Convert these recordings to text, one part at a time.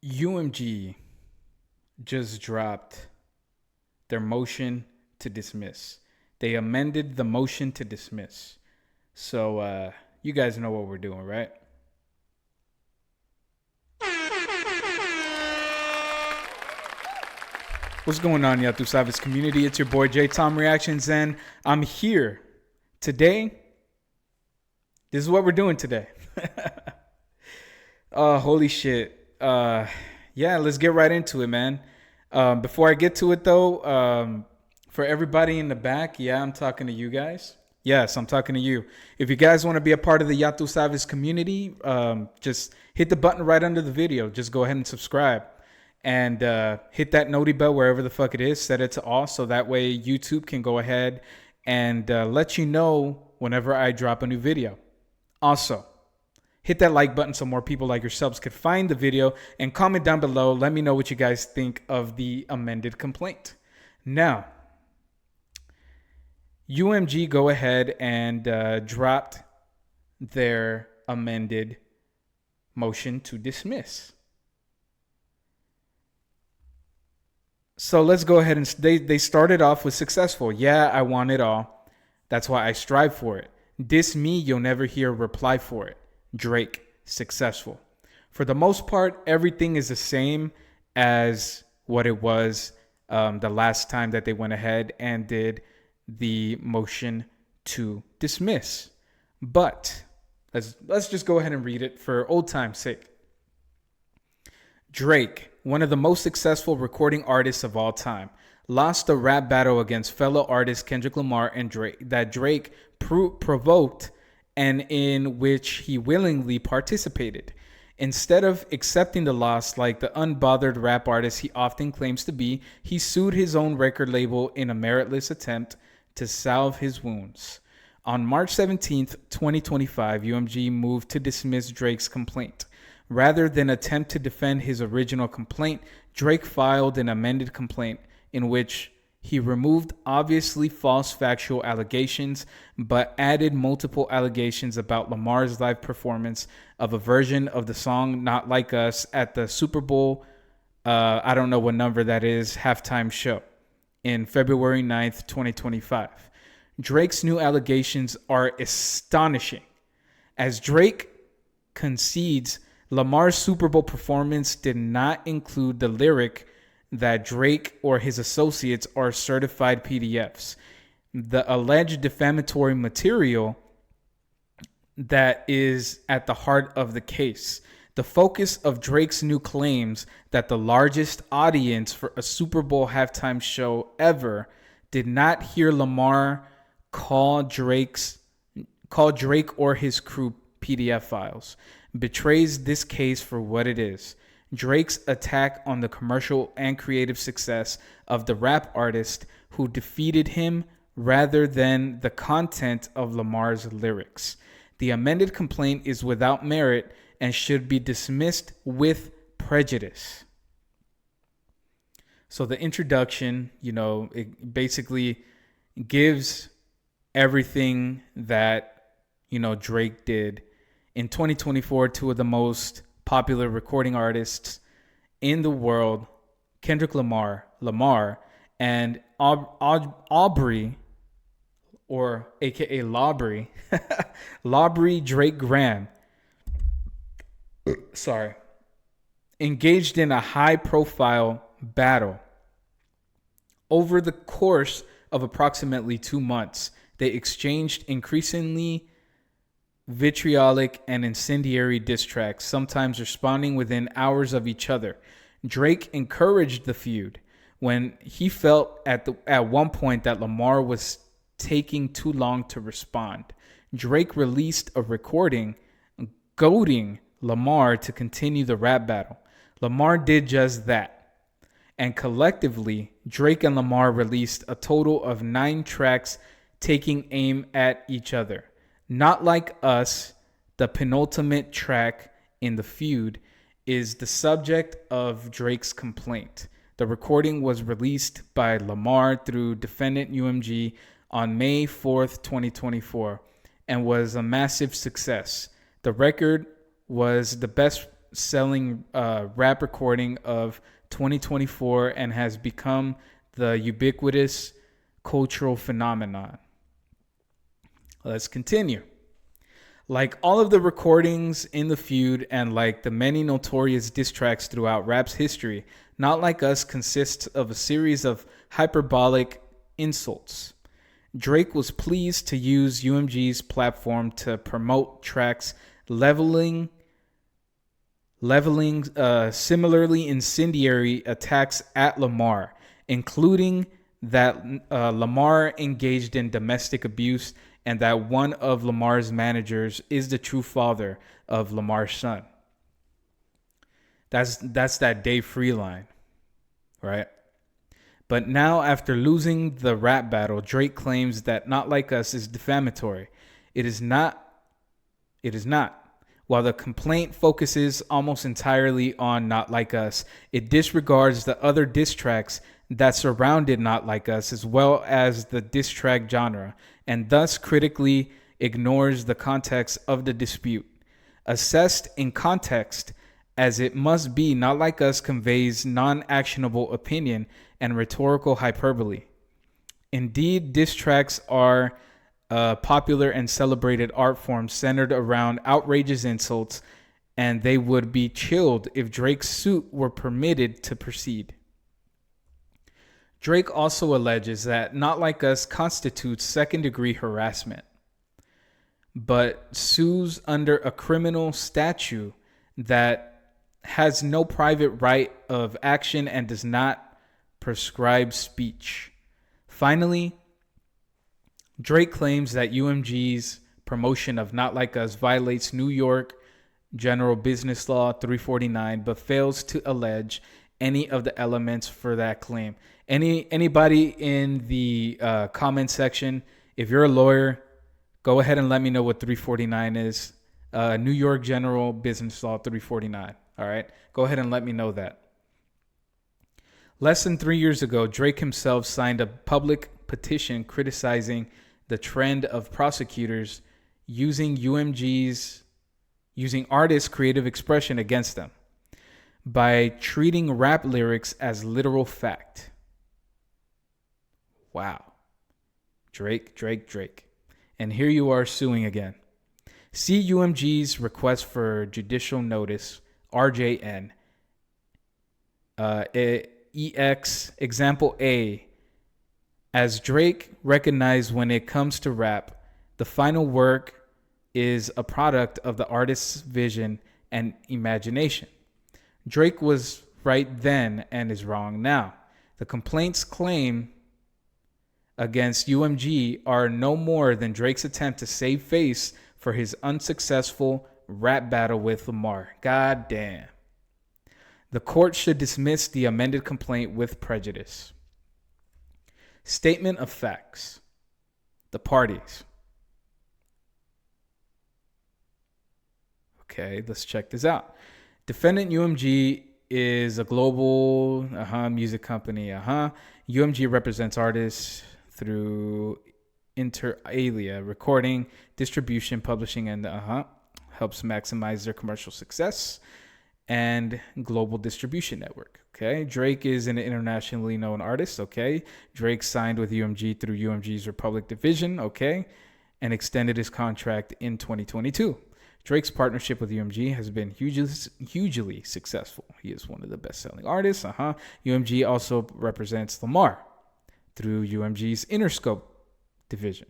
UMG just dropped their motion to dismiss. They amended the motion to dismiss. So you guys know what we're doing, right? What's going on, Ya Tu Sabes community? It's your boy J Tom Reactions, and I'm here today. This is what we're doing today. Holy shit. Yeah, let's get right into it, man. Before I get to it, though, for everybody in the back, yeah, I'm talking to you guys. Yes, I'm talking to you. If you guys want to be a part of the Ya Tu Sabes community, just hit the button right under the video. Just go ahead and subscribe. And hit that noti bell wherever the fuck it is. Set it to all so that way YouTube can go ahead and let you know whenever I drop a new video. Also, hit that like button so more people like yourselves could find the video, and comment down below. Let me know what you guys think of the amended complaint. Now, UMG go ahead and dropped their amended motion to dismiss. So let's go ahead and they started off with successful. Yeah, I want it all. That's why I strive for it. Diss me, you'll never hear a reply for it. Drake, successful. For the most part, everything is the same as what it was the last time that they went ahead and did the motion to dismiss. But let's just go ahead and read it for old time's sake. Drake, one of the most successful recording artists of all time, lost a rap battle against fellow artists Kendrick Lamar and Drake that Drake provoked and in which he willingly participated. Instead of accepting the loss like the unbothered rap artist he often claims to be, he sued his own record label in a meritless attempt to salve his wounds. On March 17th, 2025, UMG moved to dismiss Drake's complaint. Rather than attempt to defend his original complaint, Drake filed an amended complaint in which he removed obviously false factual allegations, but added multiple allegations about Lamar's live performance of a version of the song Not Like Us at the Super Bowl, I don't know what number that is, halftime show in February 9th, 2025. Drake's new allegations are astonishing, as Drake concedes Lamar's Super Bowl performance did not include the lyric that Drake or his associates are certified PDFs. The alleged defamatory material that is at the heart of the case. The focus of Drake's new claims that the largest audience for a Super Bowl halftime show ever did not hear Lamar call Drake or his crew PDF files betrays this case for what it is. Drake's attack on the commercial and creative success of the rap artist who defeated him rather than the content of Lamar's lyrics. The amended complaint is without merit and should be dismissed with prejudice. So the introduction, it basically gives everything that, Drake did. In 2024, two of the most popular recording artists in the world, Kendrick Lamar, and Aubrey, or aka Laubrey Drake Graham, engaged in a high-profile battle. Over the course of approximately 2 months, they exchanged increasingly vitriolic and incendiary diss tracks, sometimes responding within hours of each other. Drake encouraged the feud when he felt at one point that Lamar was taking too long to respond. Drake released a recording goading Lamar to continue the rap battle. Lamar did just that. And collectively, Drake and Lamar released a total of 9 tracks taking aim at each other. Not Like Us, the penultimate track in the feud, is the subject of Drake's complaint. The recording was released by Lamar through defendant UMG on May 4th, 2024, and was a massive success. The record was the best selling rap recording of 2024 and has become the ubiquitous cultural phenomenon. Let's continue. Like all of the recordings in the feud and like the many notorious diss tracks throughout rap's history, Not Like Us consists of a series of hyperbolic insults. Drake was pleased to use UMG's platform to promote tracks leveling similarly incendiary attacks at Lamar, including that Lamar engaged in domestic abuse and that one of Lamar's managers is the true father of Lamar's son. That's that Dave Free line, right? But now, after losing the rap battle, Drake claims that Not Like Us is defamatory. It is not. It is not. While the complaint focuses almost entirely on Not Like Us, it disregards the other diss tracks that surrounded Not Like Us as well as the diss track genre, and thus critically ignores the context of the dispute. Assessed in context, as it must be, Not Like Us conveys non-actionable opinion and rhetorical hyperbole. Indeed, diss tracks are a popular and celebrated art form centered around outrageous insults, and they would be chilled if Drake's suit were permitted to proceed. Drake also alleges that Not Like Us constitutes second-degree harassment, but sues under a criminal statute that has no private right of action and does not prescribe speech. Finally, Drake claims that UMG's promotion of Not Like Us violates New York General Business Law 349, but fails to allege any of the elements for that claim. Anybody in the comment section, if you're a lawyer, go ahead and let me know what 349 is. New York General Business Law 349. All right, go ahead and let me know that. Less than 3 years ago, Drake himself signed a public petition criticizing the trend of prosecutors using artists' creative expression against them by treating rap lyrics as literal fact. Wow. Drake. And here you are suing again. See UMG's request for judicial notice, RJN. EX example A. As Drake recognized, when it comes to rap, the final work is a product of the artist's vision and imagination. Drake was right then and is wrong now. The complaints claim against UMG are no more than Drake's attempt to save face for his unsuccessful rap battle with Lamar. God damn. The court should dismiss the amended complaint with prejudice. Statement of facts. The parties. Okay, let's check this out. Defendant UMG is a global music company. UMG represents artists through inter alia, recording, distribution, publishing, and helps maximize their commercial success and global distribution network. Okay, Drake is an internationally known artist. Okay, Drake signed with UMG through UMG's Republic division. Okay, and extended his contract in 2022. Drake's partnership with UMG has been hugely successful. He is one of the best-selling artists. UMG also represents Lamar through UMG's Interscope division.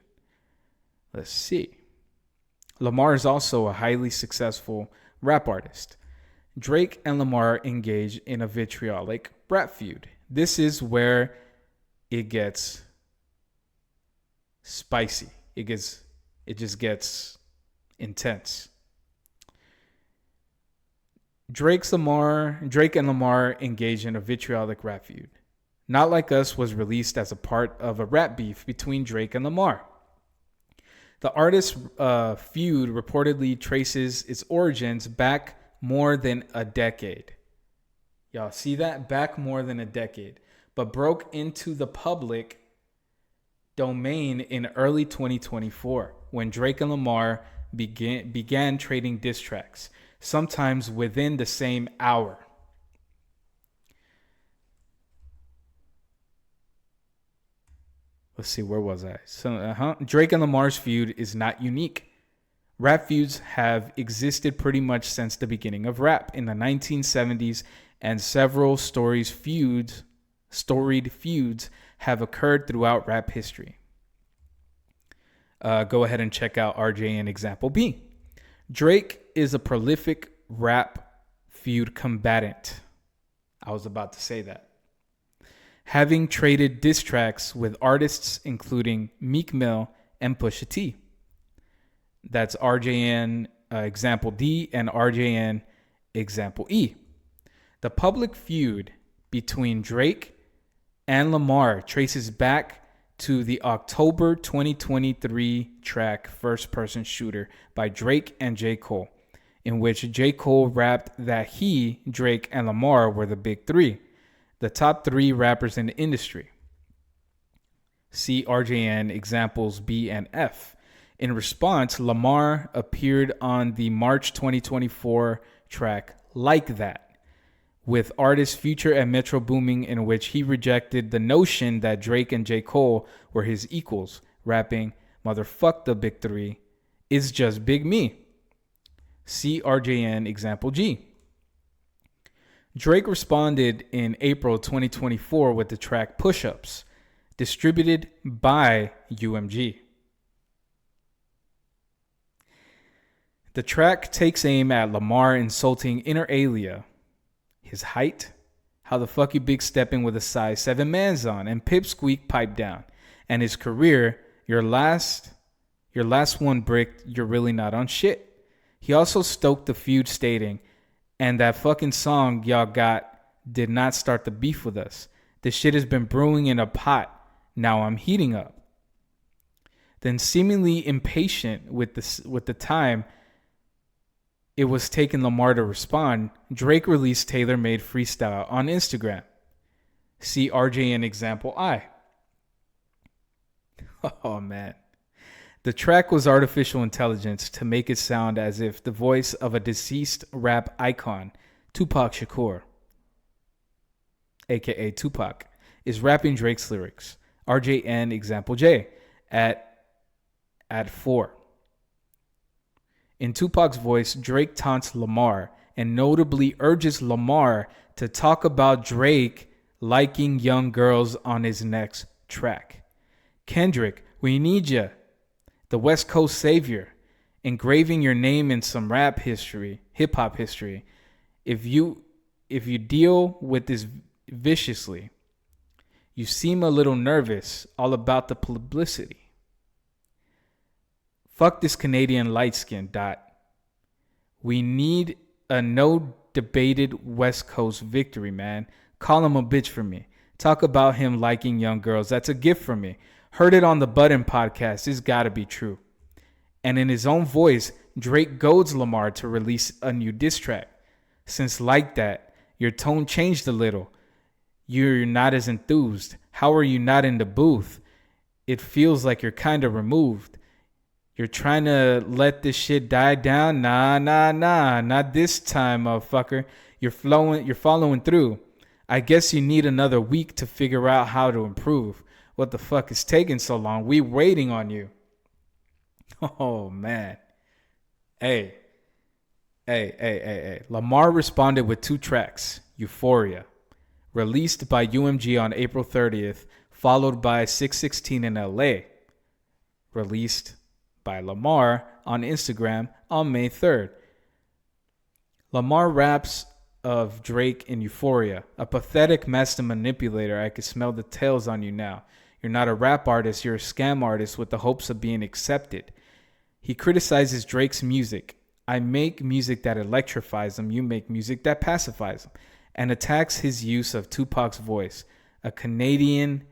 Let's see. Lamar is also a highly successful rap artist. Drake and Lamar engage in a vitriolic rap feud. This is where it gets spicy. It just gets intense. Drake and Lamar engage in a vitriolic rap feud. Not Like Us was released as a part of a rap beef between Drake and Lamar. The artist's feud reportedly traces its origins back more than a decade. Y'all see that? Back more than a decade. But broke into the public domain in early 2024 when Drake and Lamar began trading diss tracks, sometimes within the same hour. Let's see, where was I? So, Drake and Lamar's feud is not unique. Rap feuds have existed pretty much since the beginning of rap in the 1970s, and several storied feuds have occurred throughout rap history. Go ahead and check out RJN Example B. Drake is a prolific rap feud combatant. I was about to say that. Having traded diss tracks with artists including Meek Mill and Pusha T. That's RJN Example D and RJN Example E. The public feud between Drake and Lamar traces back to the October 2023 track First Person Shooter by Drake and J. Cole, in which J. Cole rapped that he, Drake, and Lamar were the big three, the top three rappers in the industry. See RJN Examples B and F. In response, Lamar appeared on the March 2024 track Like That with artists Future and Metro Boomin, in which he rejected the notion that Drake and J. Cole were his equals, rapping, "Motherfuck the big three, it's just Big Me." See RJN Example G. Drake responded in April 2024 with the track Push Ups, distributed by UMG. The track takes aim at Lamar insulting inter alia, his height, how the fuck you big stepping with a size 7 man's on, and pipsqueak pipe down, and his career, your last one bricked, you're really not on shit. He also stoked the feud, stating, "And that fucking song y'all got did not start the beef with us. This shit has been brewing in a pot. Now I'm heating up." Then, seemingly impatient with the time it was taking Lamar to respond, Drake released Tailor-Made Freestyle on Instagram. See RJN Example I. Oh man. The track was artificial intelligence to make it sound as if the voice of a deceased rap icon, Tupac Shakur, aka Tupac, is rapping Drake's lyrics. RJN Example J at 4. In Tupac's voice, Drake taunts Lamar and notably urges Lamar to talk about Drake liking young girls on his next track. "Kendrick, we need ya. The West Coast savior, engraving your name in some rap history, hip hop history. If you deal with this viciously, you seem a little nervous, all about the publicity. Fuck this Canadian light skin, dot. We need a no debated West Coast victory, man. Call him a bitch for me. Talk about him liking young girls. That's a gift from me. Heard it on the Button podcast. It's gotta be true." And in his own voice, Drake goads Lamar to release a new diss track. "Since Like That, your tone changed a little. You're not as enthused. How are you not in the booth? It feels like you're kind of removed. You're trying to let this shit die down? Nah, not this time, motherfucker. You're following through. I guess you need another week to figure out how to improve. What the fuck is taking so long? We waiting on you." Oh, man. Hey. Lamar responded with 2 tracks, Euphoria, released by UMG on April 30th, followed by 616 in LA, released by Lamar on Instagram on May 3rd. Lamar raps of Drake in Euphoria, "A pathetic master manipulator, I can smell the tails on you now. You're not a rap artist, you're a scam artist with the hopes of being accepted." He criticizes Drake's music. "I make music that electrifies him, you make music that pacifies him," and attacks his use of Tupac's voice. A Canadian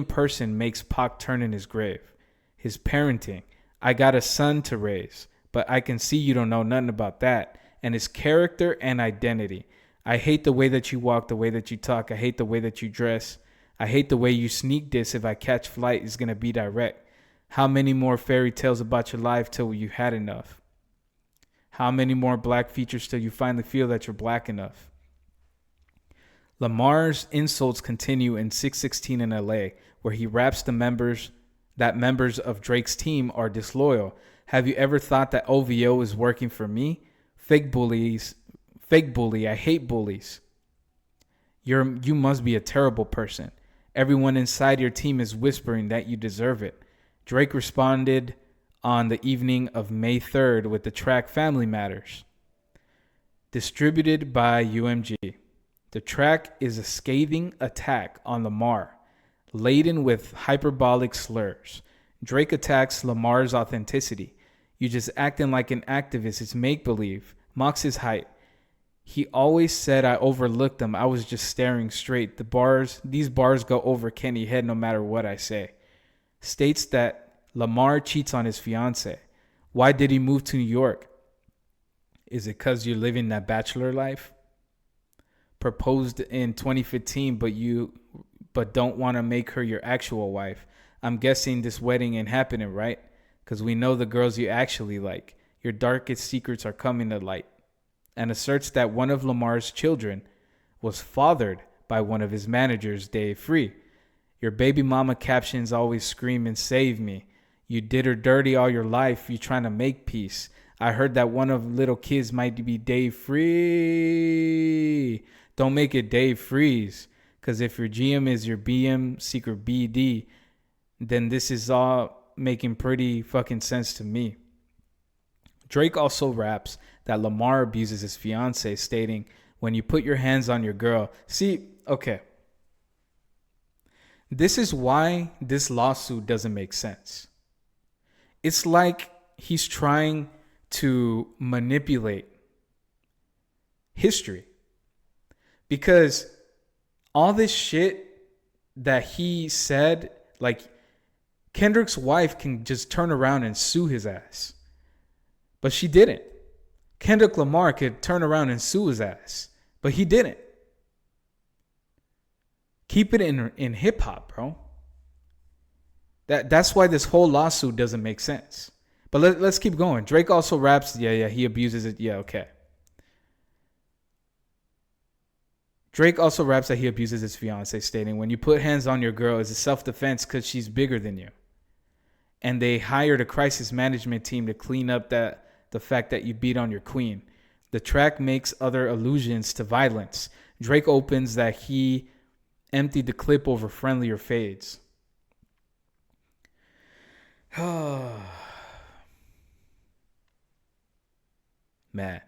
person makes Pac turn in his grave. His parenting. "I got a son to raise, but I can see you don't know nothing about that." And his character and identity. "I hate the way that you walk, the way that you talk. I hate the way that you dress. I hate the way you sneak this. If I catch flight, it's going to be direct. How many more fairy tales about your life till you had enough? How many more black features till you finally feel that you're black enough? Lamar's insults continue in 616 in LA, where he raps that members of Drake's team are disloyal. Have you ever thought that OVO is working for me? Fake bully, I hate bullies. You must be a terrible person. Everyone inside your team is whispering that you deserve it. Drake responded on the evening of May 3rd with the track Family Matters, distributed by UMG. The track is a scathing attack on Lamar, laden with hyperbolic slurs. Drake attacks Lamar's authenticity. You just acting like an activist is make-believe, mocks his height. He always said I overlooked them. I was just staring straight. These bars go over Kenny's head no matter what I say. States that Lamar cheats on his fiance. Why did he move to New York? Is it because you're living that bachelor life? Proposed in 2015, but don't want to make her your actual wife. I'm guessing this wedding ain't happening, right? Because we know the girls you actually like. Your darkest secrets are coming to light. And asserts that one of Lamar's children was fathered by one of his managers, Dave Free. Your baby mama captions always scream and save me. You did her dirty all your life. You trying to make peace. I heard that one of little kids might be Dave Free. Don't make it Dave Freeze. Because if your GM is your BM, secret BD, then this is all making pretty fucking sense to me. Drake also raps that Lamar abuses his fiance, stating, when you put your hands on your girl. See, okay. This is why this lawsuit doesn't make sense. It's like he's trying to manipulate history. Because all this shit that he said, like, Kendrick's wife can just turn around and sue his ass. But she didn't. Kendrick Lamar could turn around and sue his ass. But he didn't. Keep it in hip hop, bro. That's why this whole lawsuit doesn't make sense. But let's keep going. Drake also raps, he abuses it. Yeah, okay. Drake also raps that he abuses his fiance, stating, when you put hands on your girl, it's a self-defense because she's bigger than you. And they hired a crisis management team to clean up the fact that you beat on your queen. The track makes other allusions to violence. Drake opens that he emptied the clip over friendlier fades. Man.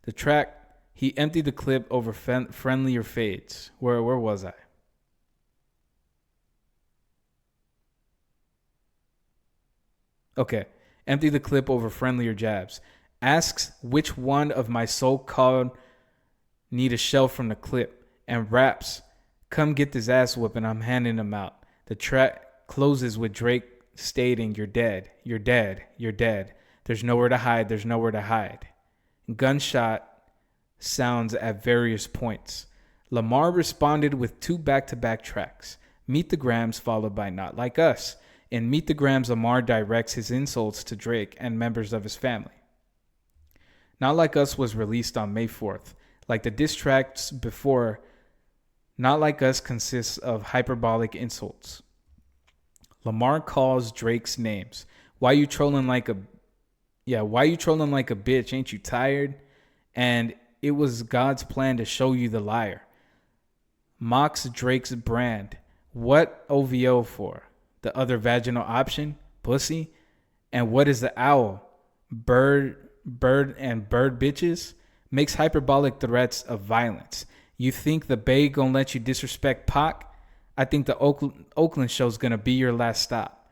The track, he emptied the clip over friendlier fades. Where was I? Okay. Empty the clip over friendlier jabs. Asks which one of my so-called need a shell from the clip. And raps, come get this ass whooping, I'm handing him out. The track closes with Drake stating, you're dead, you're dead, you're dead. There's nowhere to hide, there's nowhere to hide. Gunshot sounds at various points. Lamar responded with 2 back-to-back tracks. Meet the Grams followed by Not Like Us. In Meet the Grams, Lamar directs his insults to Drake and members of his family. Not Like Us was released on May 4th. Like the diss tracks before, Not Like Us consists of hyperbolic insults. Lamar calls Drake's names. Why you trolling like a bitch? Ain't you tired? And it was God's plan to show you the liar. Mocks Drake's brand. What OVO for? The other vaginal option? Pussy? And what is the owl? Bird bitches? Makes hyperbolic threats of violence. You think the Bay gonna let you disrespect Pac? I think the Oakland show's gonna be your last stop.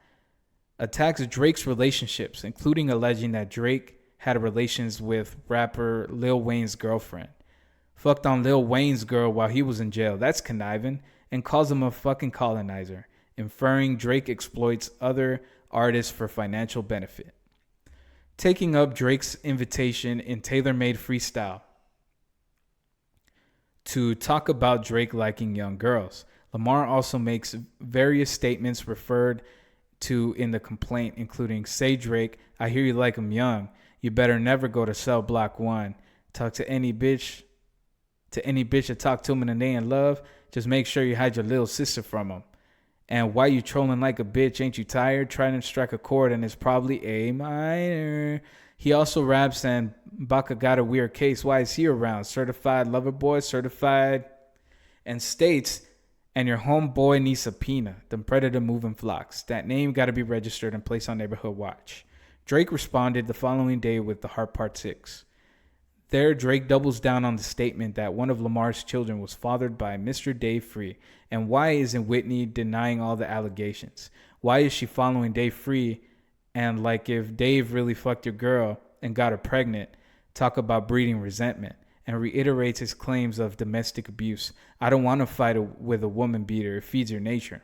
Attacks Drake's relationships, including alleging that Drake had relations with rapper Lil Wayne's girlfriend. Fucked on Lil Wayne's girl while he was in jail. That's conniving. And calls him a fucking colonizer. Inferring Drake exploits other artists for financial benefit. Taking up Drake's invitation in tailor-made freestyle to talk about Drake liking young girls. Lamar also makes various statements referred to in the complaint, including, "Say Drake, I hear you like 'em young. You better never go to cell block 1. Talk to any bitch that talk to 'em and they in love. Just make sure you hide your little sister from 'em. And why you trolling like a bitch? Ain't you tired? Trying to strike a chord and it's probably A minor." He also raps, "And Baka got a weird case. Why is he around? Certified lover boy, certified," and states, "And your homeboy needs subpoena. Them predator moving flocks. That name got to be registered and placed on neighborhood watch." Drake responded the following day with The Heart Part 6. There, Drake doubles down on the statement that one of Lamar's children was fathered by Mr. Dave Free. And why isn't Whitney denying all the allegations? Why is she following Dave Free? And like, if Dave really fucked your girl and got her pregnant, talk about breeding resentment, and reiterates his claims of domestic abuse. "I don't want to fight with a woman beater. It feeds your nature."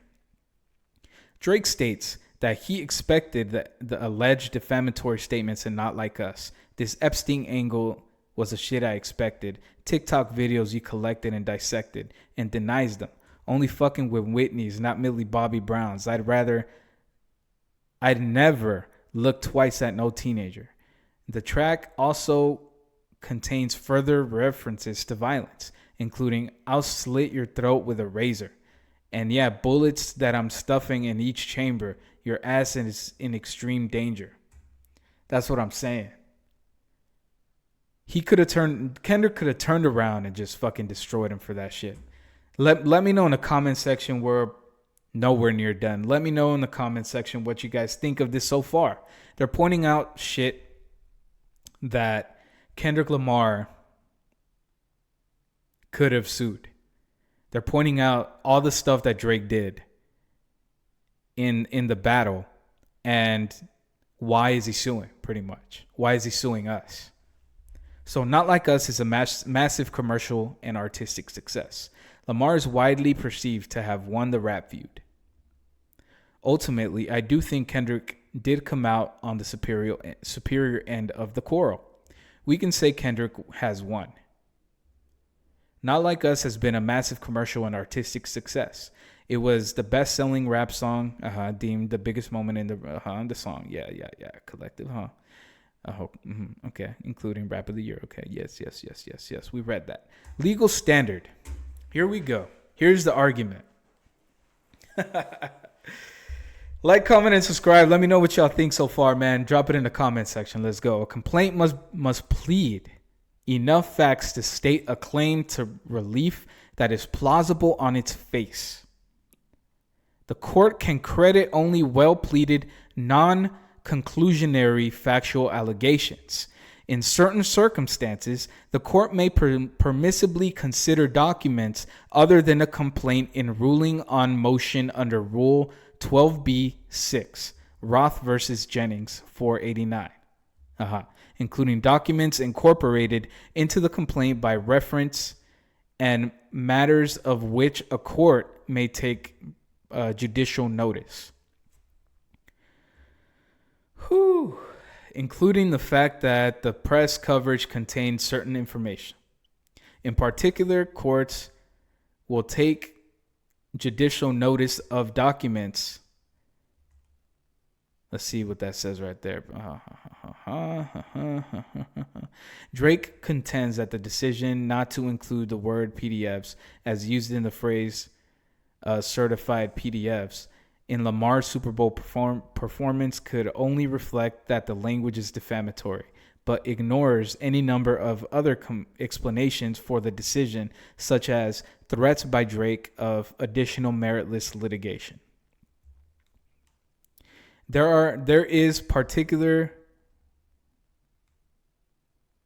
Drake states that he expected the alleged defamatory statements and Not Like Us. "This Epstein angle was the shit I expected. TikTok videos you collected and dissected," and denies them. "Only fucking with Whitney's, not Millie Bobby Brown's. I'd never look twice at no teenager." The track also contains further references to violence, including, "I'll slit your throat with a razor." And yeah, "bullets that I'm stuffing in each chamber. Your ass is in extreme danger." That's what I'm saying. Kendrick could have turned around and just fucking destroyed him for that shit. Let me know in the comment section. We're nowhere near done. Let me know in the comment section what you guys think of this so far. They're pointing out shit that Kendrick Lamar could have sued. They're pointing out all the stuff that Drake did in the battle, and why is he suing, pretty much. Why is he suing us? So Not Like Us is a massive commercial and artistic success. Lamar is widely perceived to have won the rap feud. Ultimately, I do think Kendrick did come out on the superior end of the quarrel. We can say Kendrick has won. Not Like Us has been a massive commercial and artistic success. It was the best-selling rap song, deemed the biggest moment in the song. Yeah. Collective, okay, including Rap of the Year. Okay, yes. We read that. Legal standard. Here we go. Here's the argument. Like, comment, and subscribe. Let me know what y'all think so far, man. Drop it in the comment section. Let's go. A complaint must plead enough facts to state a claim to relief that is plausible on its face. The court can credit only well-pleaded, non-conclusionary factual allegations. In certain circumstances, the court may permissibly consider documents other than a complaint in ruling on motion under Rule 12b-6, Roth versus Jennings 489, including documents incorporated into the complaint by reference and matters of which a court may take judicial notice. Including the fact that the press coverage contains certain information. In particular, courts will take judicial notice of documents. Let's see what that says right there. Drake contends that the decision not to include the word PDFs as used in the phrase certified PDFs in Lamar's Super Bowl performance could only reflect that the language is defamatory, but ignores any number of other explanations for the decision, such as threats by Drake of additional meritless litigation. There is particular...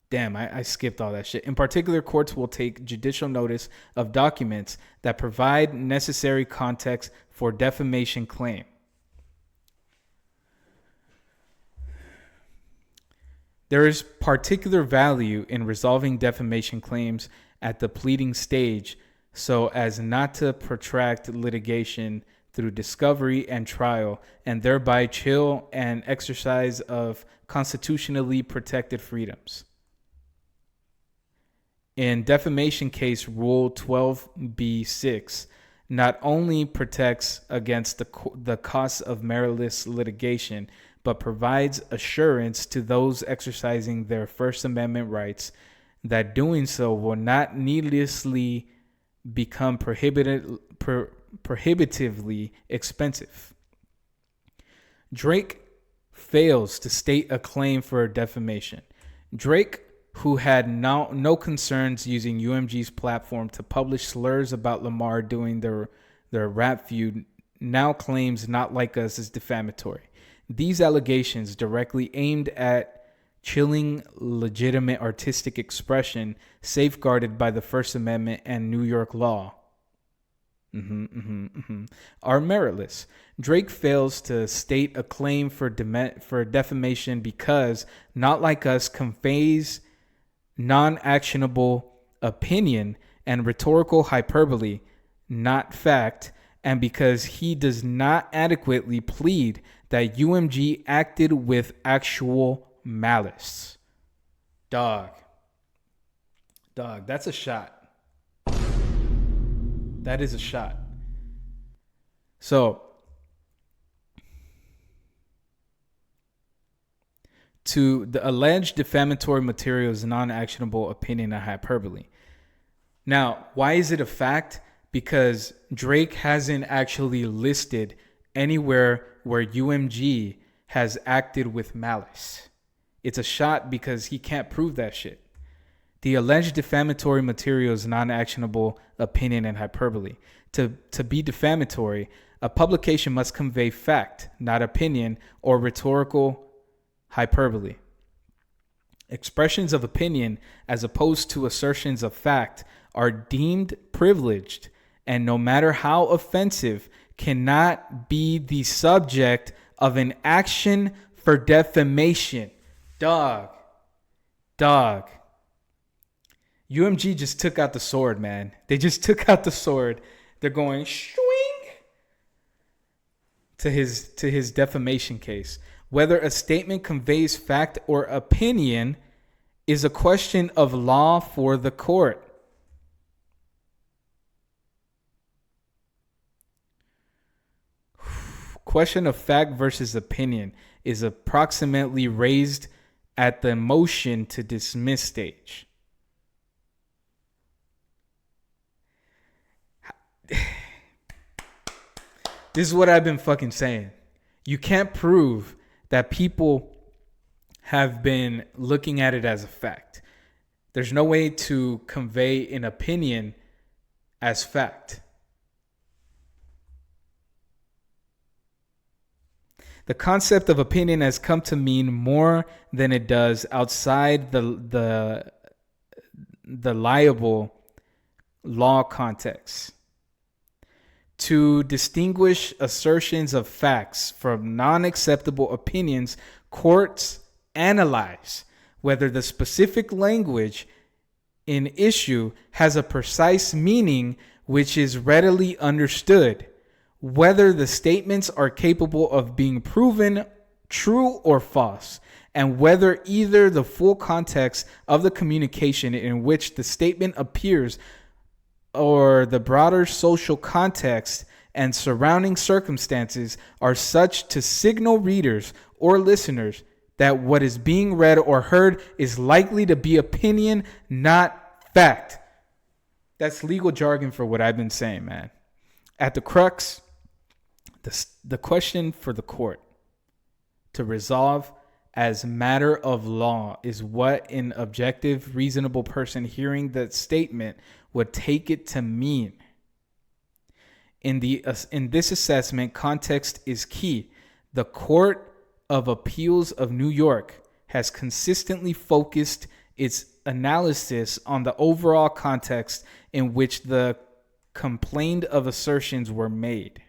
Damn, I skipped all that shit. In particular, courts will take judicial notice of documents that provide necessary context for defamation claim. There is particular value in resolving defamation claims at the pleading stage so as not to protract litigation through discovery and trial and thereby chill an exercise of constitutionally protected freedoms. In defamation case Rule 12b-6, not only protects against the costs of meritless litigation, but provides assurance to those exercising their First Amendment rights that doing so will not needlessly become prohibitively expensive. Drake fails to state a claim for defamation. Drake, who had no concerns using UMG's platform to publish slurs about Lamar during their rap feud, now claims Not Like Us is defamatory. These allegations, directly aimed at chilling legitimate artistic expression safeguarded by the First Amendment and New York law, are meritless. Drake fails to state a claim for defamation because Not Like Us conveys non-actionable opinion and rhetorical hyperbole, not fact, and because he does not adequately plead that UMG acted with actual malice. Dog, that's a shot. That is a shot. So, to the alleged defamatory material is non-actionable opinion and hyperbole. Now, why is it a fact? Because Drake hasn't actually listed anywhere where UMG has acted with malice. It's a shot because he can't prove that shit. The alleged defamatory material is non-actionable opinion and hyperbole. To be defamatory, a publication must convey fact, not opinion or rhetorical hyperbole. Expressions of opinion, as opposed to assertions of fact, are deemed privileged, and no matter how offensive, cannot be the subject of an action for defamation. Dog. UMG just took out the sword, man. They just took out the sword. They're going swing to his defamation case. Whether a statement conveys fact or opinion is a question of law for the court. Question of fact versus opinion is approximately raised at the motion to dismiss stage. This is what I've been fucking saying. You can't prove that people have been looking at it as a fact. There's no way to convey an opinion as fact. The concept of opinion has come to mean more than it does outside the liable law context. To distinguish assertions of facts from non-acceptable opinions, courts analyze whether the specific language in issue has a precise meaning which is readily understood, whether the statements are capable of being proven true or false, and whether either the full context of the communication in which the statement appears or the broader social context and surrounding circumstances are such to signal readers or listeners that what is being read or heard is likely to be opinion, not fact. That's legal jargon for what I've been saying, man. At the crux, the question for the court to resolve as matter of law is what an objective, reasonable person hearing that statement would take it to mean. In this assessment, context is key. The Court of Appeals of New York has consistently focused its analysis on the overall context in which the complained of assertions were made.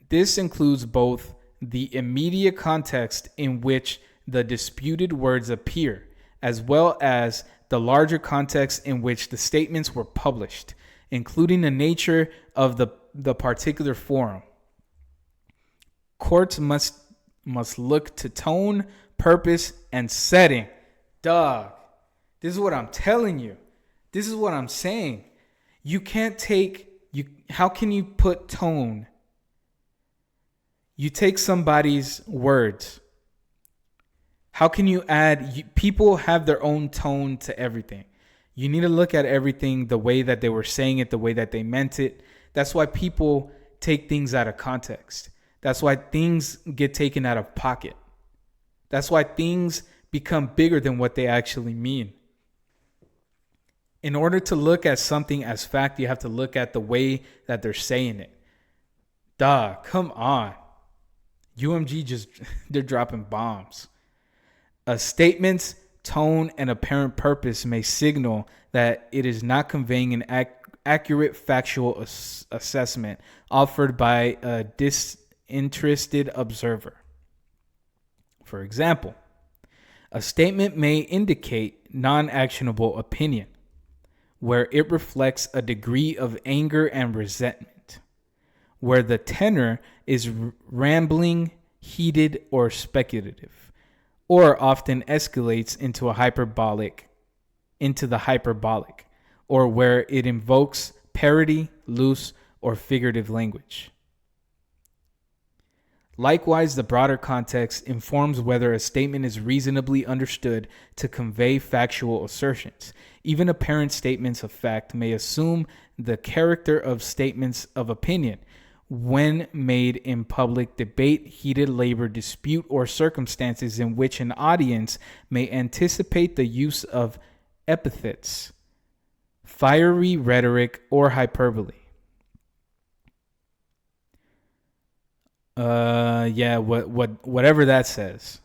This includes both the immediate context in which the disputed words appear, as well as the larger context in which the statements were published, including the nature of the particular forum. Courts must look to tone, purpose, and setting. Dog, this is what I'm telling you. This is what I'm saying. You can't take you. How can you put tone? You take somebody's words. How can you add? People have their own tone to everything. You need to look at everything the way that they were saying it, the way that they meant it. That's why people take things out of context. That's why things get taken out of pocket. That's why things become bigger than what they actually mean. In order to look at something as fact, you have to look at the way that they're saying it. Duh, come on. UMG they're dropping bombs. A statement's tone and apparent purpose may signal that it is not conveying an accurate factual assessment offered by a disinterested observer. For example, a statement may indicate non-actionable opinion, where it reflects a degree of anger and resentment, where the tenor is rambling, heated, or speculative, or often escalates into the hyperbolic, or where it invokes parody, loose, or figurative language. Likewise, the broader context informs whether a statement is reasonably understood to convey factual assertions. Even apparent statements of fact may assume the character of statements of opinion when made in public debate, heated labor dispute, or circumstances in which an audience may anticipate the use of epithets, fiery rhetoric, or hyperbole. Whatever that says.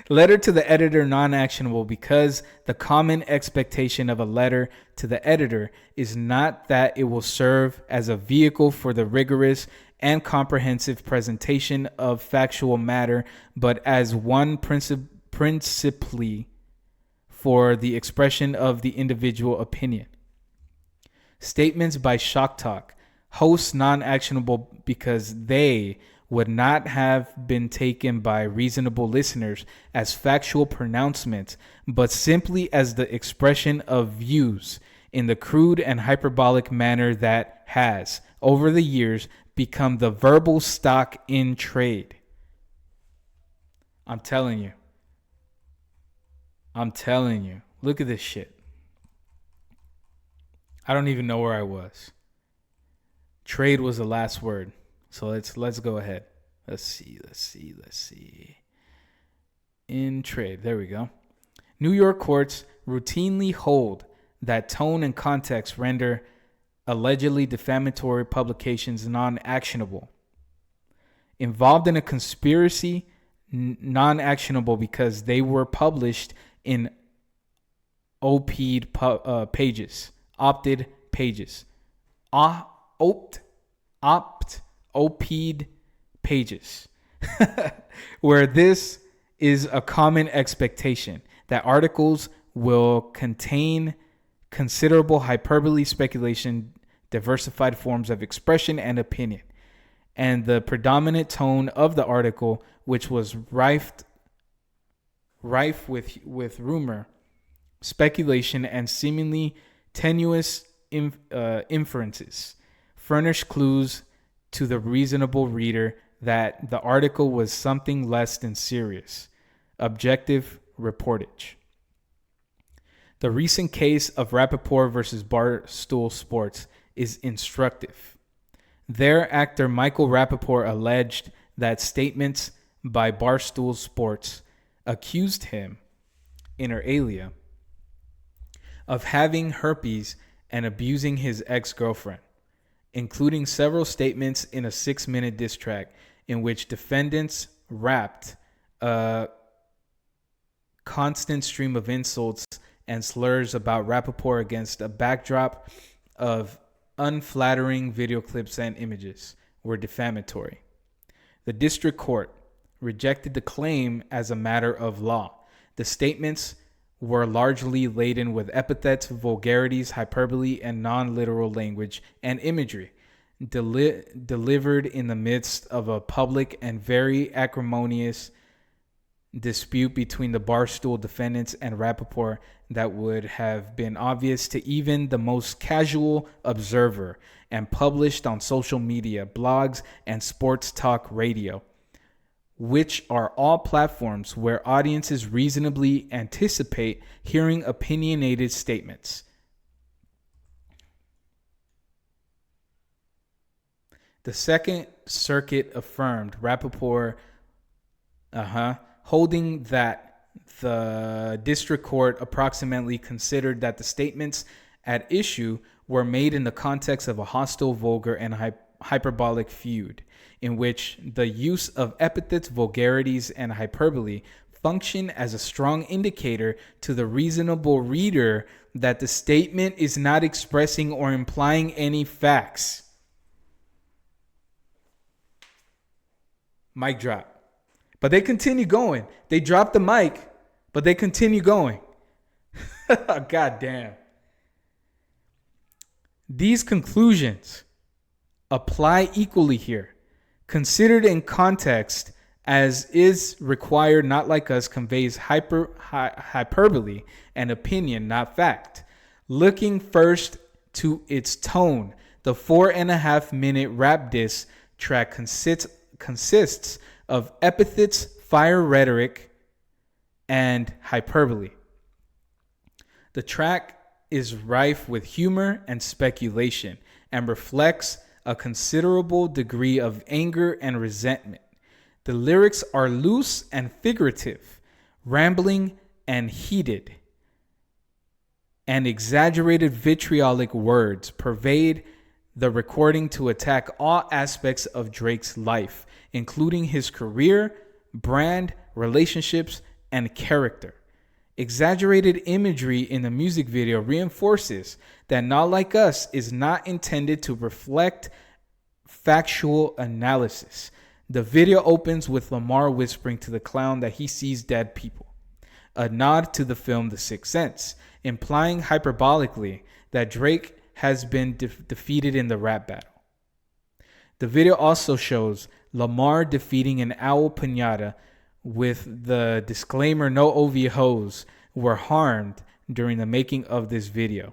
Letter to the editor non-actionable because the common expectation of a letter to the editor is not that it will serve as a vehicle for the rigorous and comprehensive presentation of factual matter, but as one principally for the expression of the individual opinion. Statements by shock talk hosts non-actionable because they would not have been taken by reasonable listeners as factual pronouncements, but simply as the expression of views in the crude and hyperbolic manner that has, over the years, become the verbal stock in trade. I'm telling you. Look at this shit. I don't even know where I was. Trade was the last word. So let's go ahead. Let's see. In trade. There we go. New York courts routinely hold that tone and context render allegedly defamatory publications non-actionable. Involved in a conspiracy, non-actionable because they were published in opted pages. OP'd pages, where this is a common expectation that articles will contain considerable hyperbole, speculation, diversified forms of expression and opinion, and the predominant tone of the article, which was rife with rumor, speculation, and seemingly tenuous inferences, furnish clues to the reasonable reader that the article was something less than serious, objective reportage. The recent case of Rappaport versus Barstool Sports is instructive. There, actor Michael Rappaport alleged that statements by Barstool Sports accused him, inter alia, of having herpes and abusing his ex-girlfriend, including several statements in a 6-minute diss track in which defendants rapped a constant stream of insults and slurs about Rappaport against a backdrop of unflattering video clips and images were defamatory. The district court rejected the claim as a matter of law. The statements were largely laden with epithets, vulgarities, hyperbole, and non-literal language and imagery, delivered in the midst of a public and very acrimonious dispute between the Barstool defendants and Rappaport that would have been obvious to even the most casual observer and published on social media, blogs, and sports talk radio, which are all platforms where audiences reasonably anticipate hearing opinionated statements. The Second Circuit affirmed Rappaport, holding that the district court approximately considered that the statements at issue were made in the context of a hostile, vulgar, and hyperbolic feud, in which the use of epithets, vulgarities, and hyperbole function as a strong indicator to the reasonable reader that the statement is not expressing or implying any facts. Mic drop. But they continue going. They drop the mic, but they continue going. God damn. These conclusions apply equally here. Considered in context, as is required, Not Like Us conveys hyperbole and opinion, not fact. Looking first to its tone, the 4.5-minute rap diss track consists of epithets, fire rhetoric, and hyperbole. The track is rife with humor and speculation and reflects a considerable degree of anger and resentment. The lyrics are loose and figurative, rambling and heated, and exaggerated vitriolic words pervade the recording to attack all aspects of Drake's life, including his career, brand, relationships, and character. Exaggerated imagery in the music video reinforces that Not Like Us is not intended to reflect factual analysis. The video opens with Lamar whispering to the clown that he sees dead people, a nod to the film The Sixth Sense, implying hyperbolically that Drake has been defeated in the rap battle. The video also shows Lamar defeating an owl piñata with the disclaimer no OV hoes were harmed during the making of this video.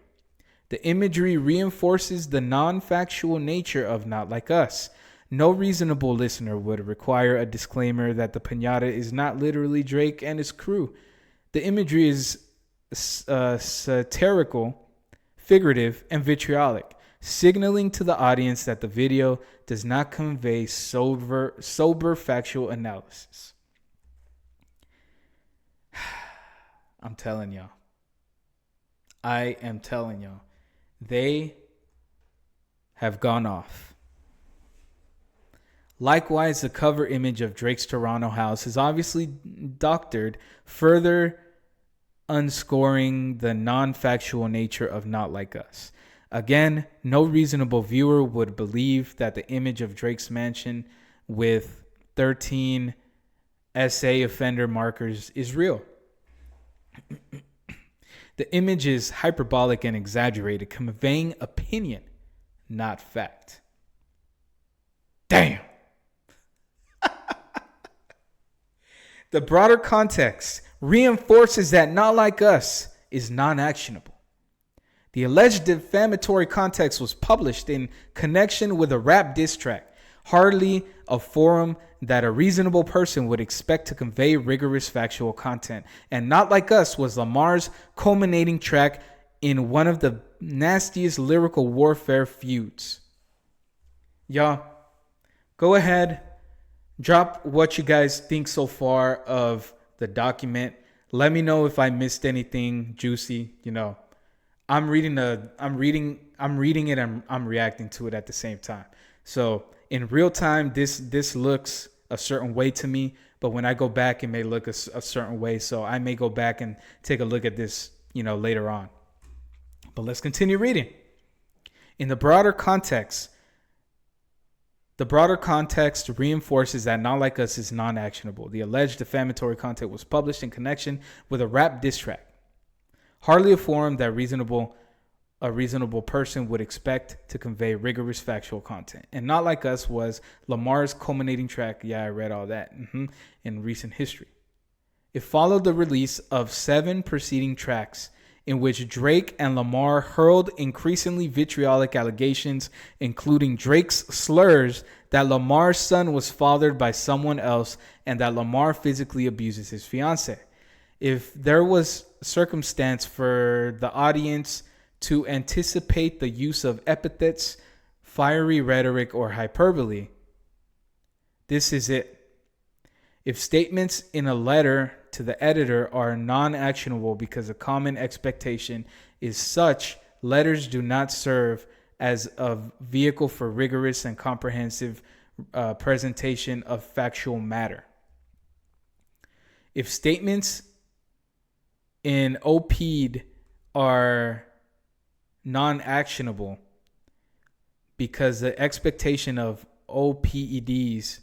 The imagery reinforces the non-factual nature of Not Like Us. No reasonable listener would require a disclaimer that the piñata is not literally Drake and his crew. The imagery is satirical, figurative, and vitriolic, signaling to the audience that the video does not convey sober factual analysis. I'm telling y'all. I am telling y'all. They have gone off. Likewise, the cover image of Drake's Toronto house is obviously doctored, further unscoring the non-factual nature of Not Like Us. Again, no reasonable viewer would believe that the image of Drake's mansion with 13 SA offender markers is real. The image is hyperbolic and exaggerated, conveying opinion, not fact. Damn. The broader context reinforces that Not Like Us is non-actionable. The alleged defamatory context was published in connection with a rap diss track, hardly a forum that a reasonable person would expect to convey rigorous factual content. And Not Like Us was Lamar's culminating track in one of the nastiest lyrical warfare feuds. Y'all, go ahead, drop what you guys think so far of the document. Let me know if I missed anything juicy. You know, I'm reading it and I'm reacting to it at the same time. So in real time, this looks a certain way to me, but when I go back, it may look a certain way. So I may go back and take a look at this, later on. But let's continue reading. In the broader context reinforces that Not Like Us is non-actionable. The alleged defamatory content was published in connection with a rap diss track. Hardly a forum that a reasonable person would expect to convey rigorous factual content. And Not Like Us was Lamar's culminating track. Yeah, I read all that in recent history. It followed the release of 7 preceding tracks in which Drake and Lamar hurled increasingly vitriolic allegations, including Drake's slurs that Lamar's son was fathered by someone else and that Lamar physically abuses his fiancée. If there was circumstance for the audience to anticipate the use of epithets, fiery rhetoric, or hyperbole, this is it. If statements in a letter to the editor are non-actionable because a common expectation is such, letters do not serve as a vehicle for rigorous and comprehensive presentation of factual matter. If statements in OP'd are non-actionable because the expectation of OPEDs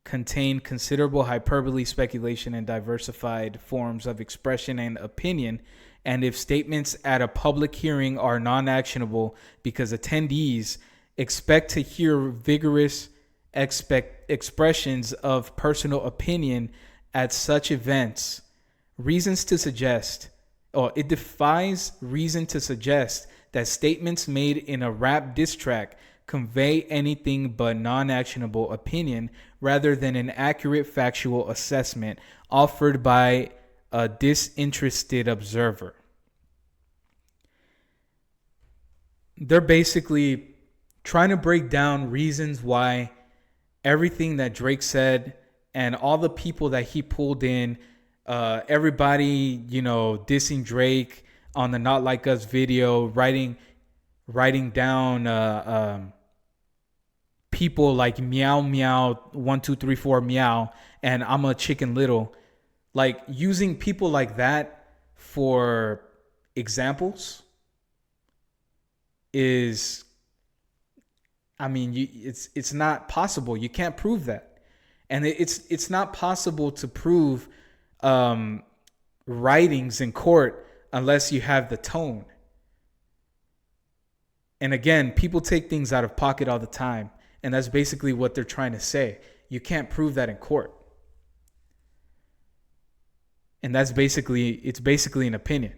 contain considerable hyperbole, speculation, and diversified forms of expression and opinion, and if statements at a public hearing are non-actionable because attendees expect to hear vigorous expressions of personal opinion at such events, it defies reason to suggest that statements made in a rap diss track convey anything but non-actionable opinion rather than an accurate factual assessment offered by a disinterested observer. They're basically trying to break down reasons why everything that Drake said and all the people that he pulled in, everybody, dissing Drake on the Not Like Us video, writing down people like meow meow 1 2 3 4 meow and I'm a Chicken Little, like using people like that for examples is, it's not possible. You can't prove that, and it's not possible to prove writings in court unless you have the tone. And again, people take things out of pocket all the time. And that's basically what they're trying to say. You can't prove that in court. And it's basically an opinion.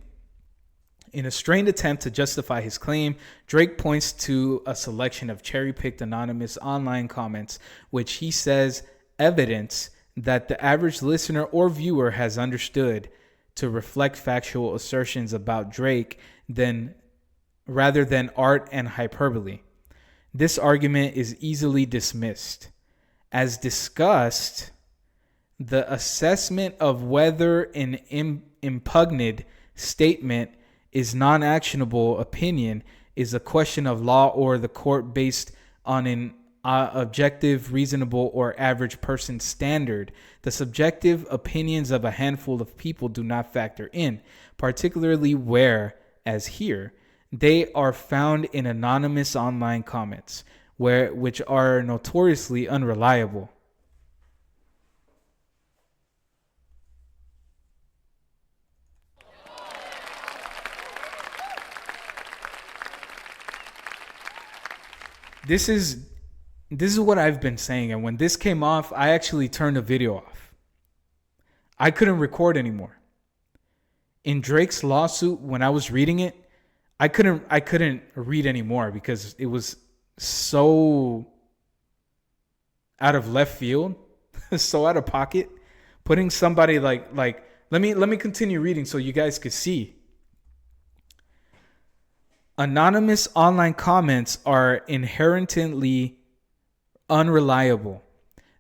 In a strained attempt to justify his claim, Drake points to a selection of cherry-picked anonymous online comments, which he says evidence that the average listener or viewer has understood to reflect factual assertions about Drake rather than art and hyperbole. This argument is easily dismissed. As discussed, the assessment of whether an impugned statement is non-actionable opinion is a question of law or the court based on an objective, reasonable, or average person standard. The subjective opinions of a handful of people do not factor in, particularly where, as here, they are found in anonymous online comments, which are notoriously unreliable. This is what I've been saying, and when this came off, I actually turned the video off. I couldn't record anymore. In Drake's lawsuit, when I was reading it, I couldn't read anymore because it was so out of left field, so out of pocket. Putting somebody like let me continue reading so you guys could see. Anonymous online comments are inherently unreliable.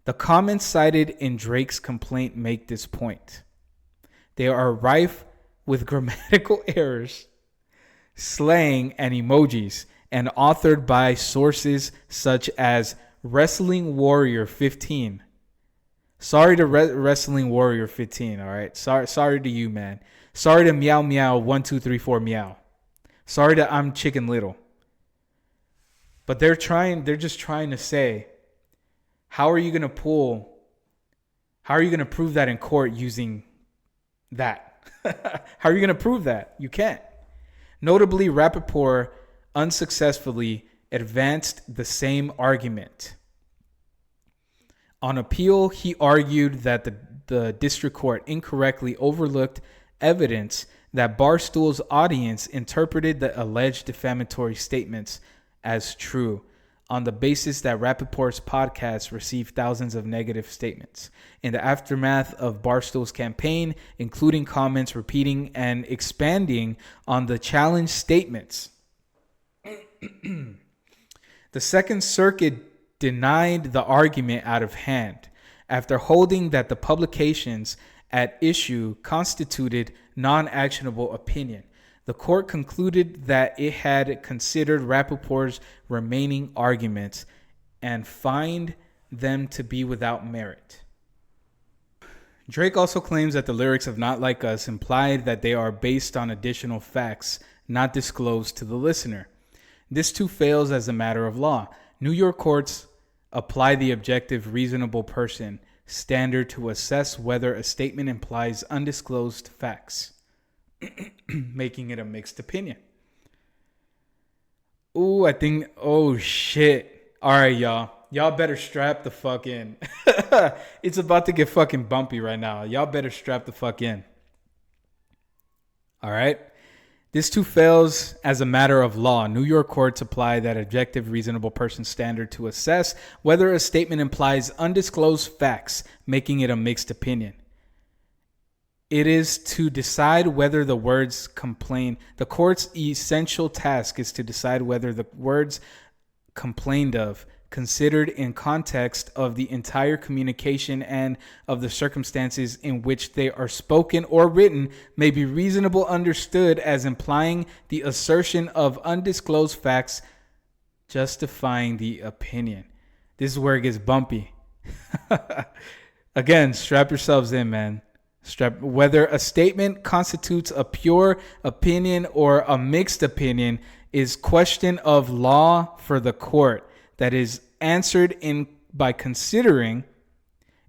The comments cited in Drake's complaint make this point. They are rife with grammatical errors, slang, and emojis, and authored by sources such as Wrestling Warrior 15. Sorry to Wrestling Warrior 15, all right? Sorry to you, man. Sorry to Meow Meow 1 2 3 4 Meow. Sorry to I'm Chicken Little. But they're just trying to say, how are you going to prove that in court using that? How are you going to prove that? You can't. Notably, Rappaport unsuccessfully advanced the same argument. On appeal, he argued that the district court incorrectly overlooked evidence that Barstool's audience interpreted the alleged defamatory statements as true on the basis that Rappaport's podcast received thousands of negative statements. In the aftermath of Barstool's campaign, including comments repeating and expanding on the challenge statements, the Second Circuit denied the argument out of hand after holding that the publications at issue constituted non-actionable opinion. The court concluded that it had considered Rappaport's remaining arguments and find them to be without merit. Drake also claims that the lyrics of Not Like Us implied that they are based on additional facts not disclosed to the listener. This too fails as a matter of law. New York courts apply the objective reasonable person standard to assess whether a statement implies undisclosed facts, making it a mixed opinion. Oh shit. All right, y'all. Y'all better strap the fuck in. It's about to get fucking bumpy right now. Y'all better strap the fuck in. All right. This too fails as a matter of law. New York courts apply that objective reasonable person standard to assess whether a statement implies undisclosed facts, making it a mixed opinion. It is to decide whether the words complain. The court's essential task is to decide whether the words complained of, considered in context of the entire communication and of the circumstances in which they are spoken or written, may be reasonably understood as implying the assertion of undisclosed facts justifying the opinion. This is where it gets bumpy. Again, strap yourselves in, man. Whether a statement constitutes a pure opinion or a mixed opinion is question of law for the court that is answered by considering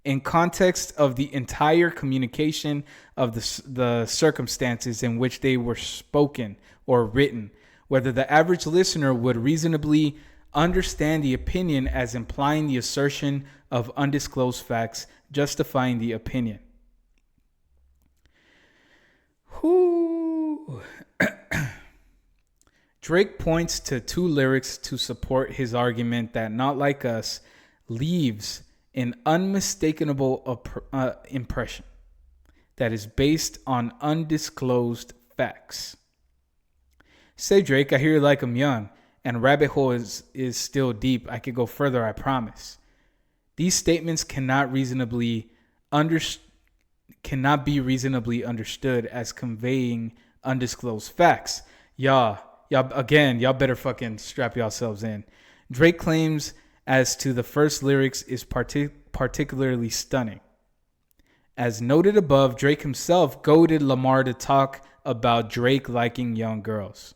in context of the entire communication of the circumstances in which they were spoken or written, whether the average listener would reasonably understand the opinion as implying the assertion of undisclosed facts justifying the opinion. Drake points to two lyrics to support his argument that Not Like Us leaves an unmistakable impression that is based on undisclosed facts. Say, Drake, I hear you like I'm young, and rabbit hole is still deep. I could go further, I promise. These statements cannot be reasonably understood as conveying undisclosed facts. Y'all better fucking strap yourselves in. Drake claims as to the first lyrics is particularly stunning. As noted above, Drake himself goaded Lamar to talk about Drake liking young girls.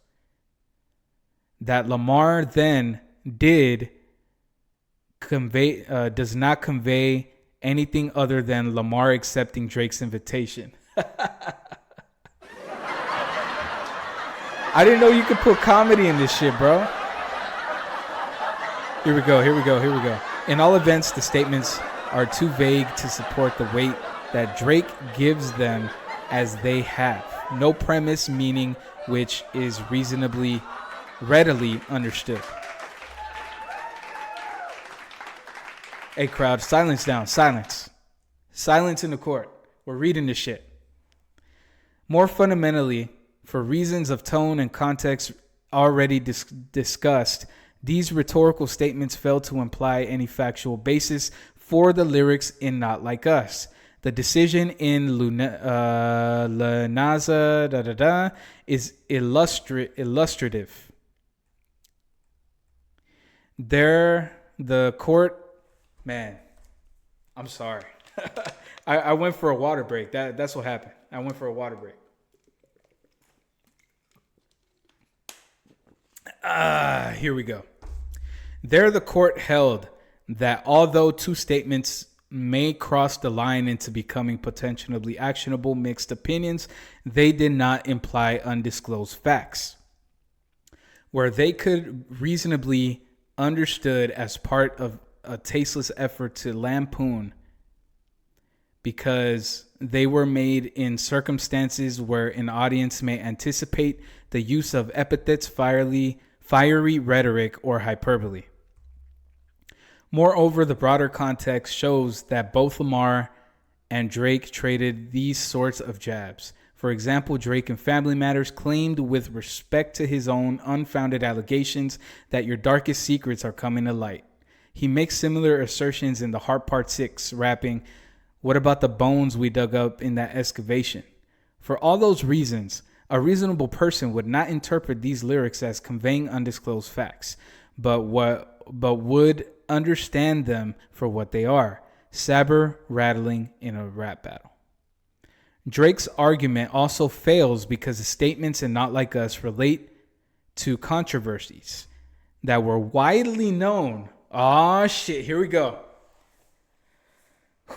That Lamar then does not convey anything other than Lamar accepting Drake's invitation. I didn't know you could put comedy in this shit, bro. Here we go. In all events, the statements are too vague to support the weight that Drake gives them as they have. No premise, meaning which is readily understood. Hey, crowd, silence down. Silence. Silence in the court. We're reading this shit. More fundamentally, for reasons of tone and context already discussed, these rhetorical statements fail to imply any factual basis for the lyrics in Not Like Us. The decision in Lunaza is illustrative. The court, man, I'm sorry. I went for a water break. That's what happened. I went for a water break. Here we go. There, the court held that although two statements may cross the line into becoming potentially actionable mixed opinions, they did not imply undisclosed facts, where they could reasonably understood as part of a tasteless effort to lampoon because they were made in circumstances where an audience may anticipate the use of epithets, fiery rhetoric, or hyperbole. Moreover, the broader context shows that both Lamar and Drake traded these sorts of jabs. For example, Drake in Family Matters claimed with respect to his own unfounded allegations that your darkest secrets are coming to light. He makes similar assertions in The Heart Part 6, rapping, "What about the bones we dug up in that excavation?" For all those reasons, a reasonable person would not interpret these lyrics as conveying undisclosed facts, but would understand them for what they are: saber rattling in a rap battle. Drake's argument also fails because the statements in Not Like Us relate to controversies that were widely known. Oh shit, here we go.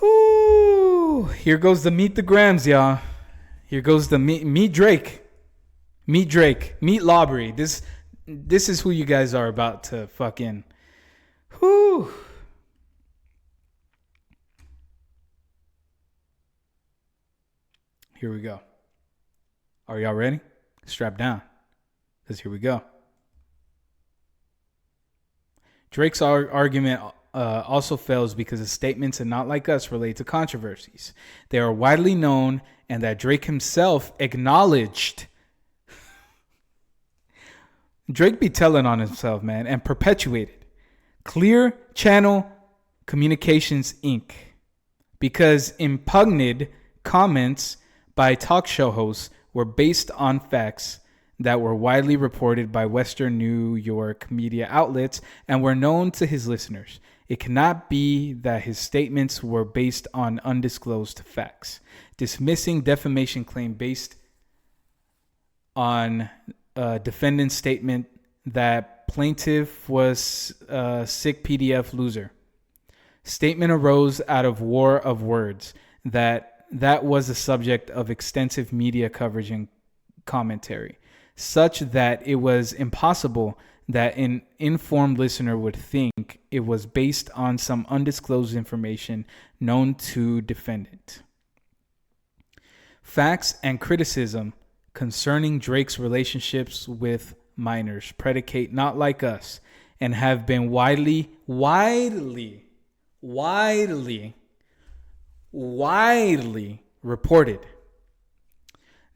Whoo! Here goes the Meet the Grams, y'all. Here goes the meet Drake. Meet Drake. Meet Lawbury. This is who you guys are about to fucking... Whoo! Here we go. Are y'all ready? Strap down, because here we go. Drake's argument also fails because the statements in Not Like Us relate to controversies. They are widely known, and that Drake himself acknowledged. Drake be telling on himself, man, and perpetuated. Clear Channel Communications, Inc. Because impugned comments by talk show hosts were based on facts that were widely reported by Western New York media outlets and were known to his listeners. It cannot be that his statements were based on undisclosed facts. Dismissing defamation claim based on defendant's statement that plaintiff was a sick PDF loser. Statement arose out of war of words that was the subject of extensive media coverage and commentary, such that it was impossible that an informed listener would think it was based on some undisclosed information known to defendant. Facts and criticism concerning Drake's relationships with minors predicate Not Like Us and have been widely reported.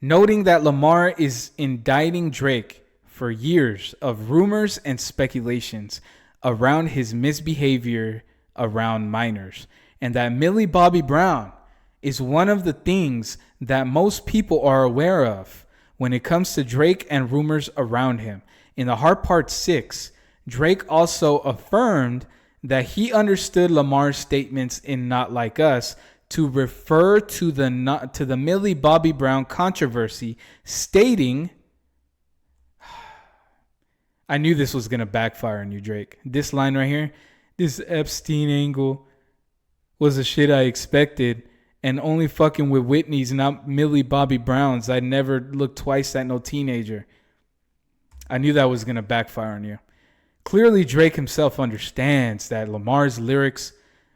Noting that Lamar is indicting Drake for years of rumors and speculations around his misbehavior around minors, and that Millie Bobby Brown is one of the things that most people are aware of when it comes to Drake and rumors around him. In The Heart Part 6, Drake also affirmed that he understood Lamar's statements in Not Like Us to refer to the Millie Bobby Brown controversy, stating, I knew this was going to backfire on you, Drake. This line right here, this Epstein angle was the shit I expected, and only fucking with Whitney's, not Millie Bobby Brown's. I'd never look twice at no teenager. I knew that was going to backfire on you. Clearly, Drake himself understands that Lamar's lyrics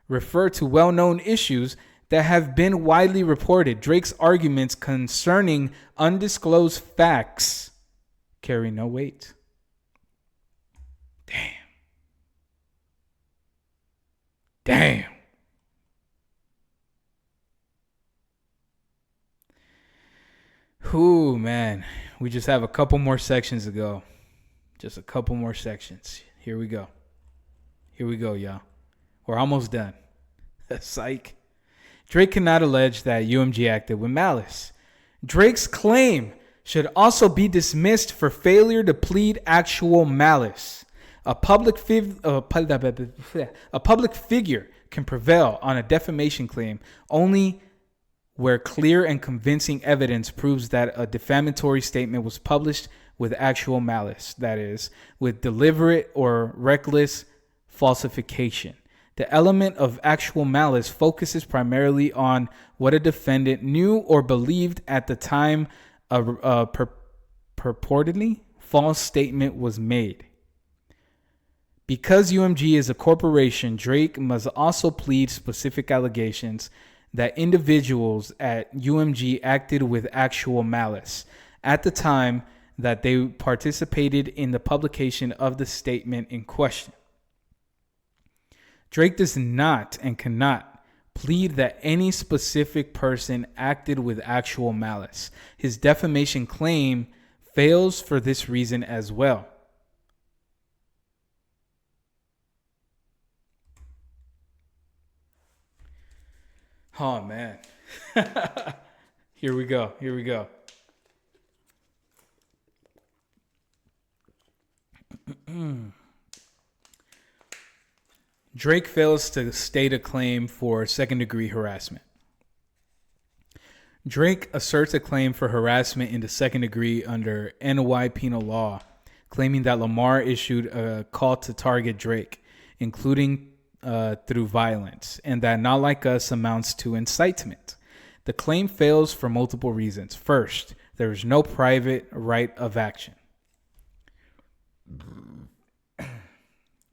refer to well-known issues that have been widely reported. Drake's arguments concerning undisclosed facts carry no weight. Damn. Ooh, man. We just have a couple more sections to go. Just a couple more sections. Here we go. Here we go, y'all. We're almost done. Psych. Drake cannot allege that UMG acted with malice. Drake's claim should also be dismissed for failure to plead actual malice. A public figure can prevail on a defamation claim only where clear and convincing evidence proves that a defamatory statement was published with actual malice, that is, with deliberate or reckless falsification. The element of actual malice focuses primarily on what a defendant knew or believed at the time a purportedly false statement was made. Because UMG is a corporation, Drake must also plead specific allegations that individuals at UMG acted with actual malice at the time that they participated in the publication of the statement in question. Drake does not and cannot plead that any specific person acted with actual malice. His defamation claim fails for this reason as well. Oh, man. Here we go. Drake fails to state a claim for second-degree harassment. Drake asserts a claim for harassment in the second degree under NY penal law, claiming that Lamar issued a call to target Drake, including through violence, and that Not Like Us amounts to incitement. The claim fails for multiple reasons. First, there is no private right of action.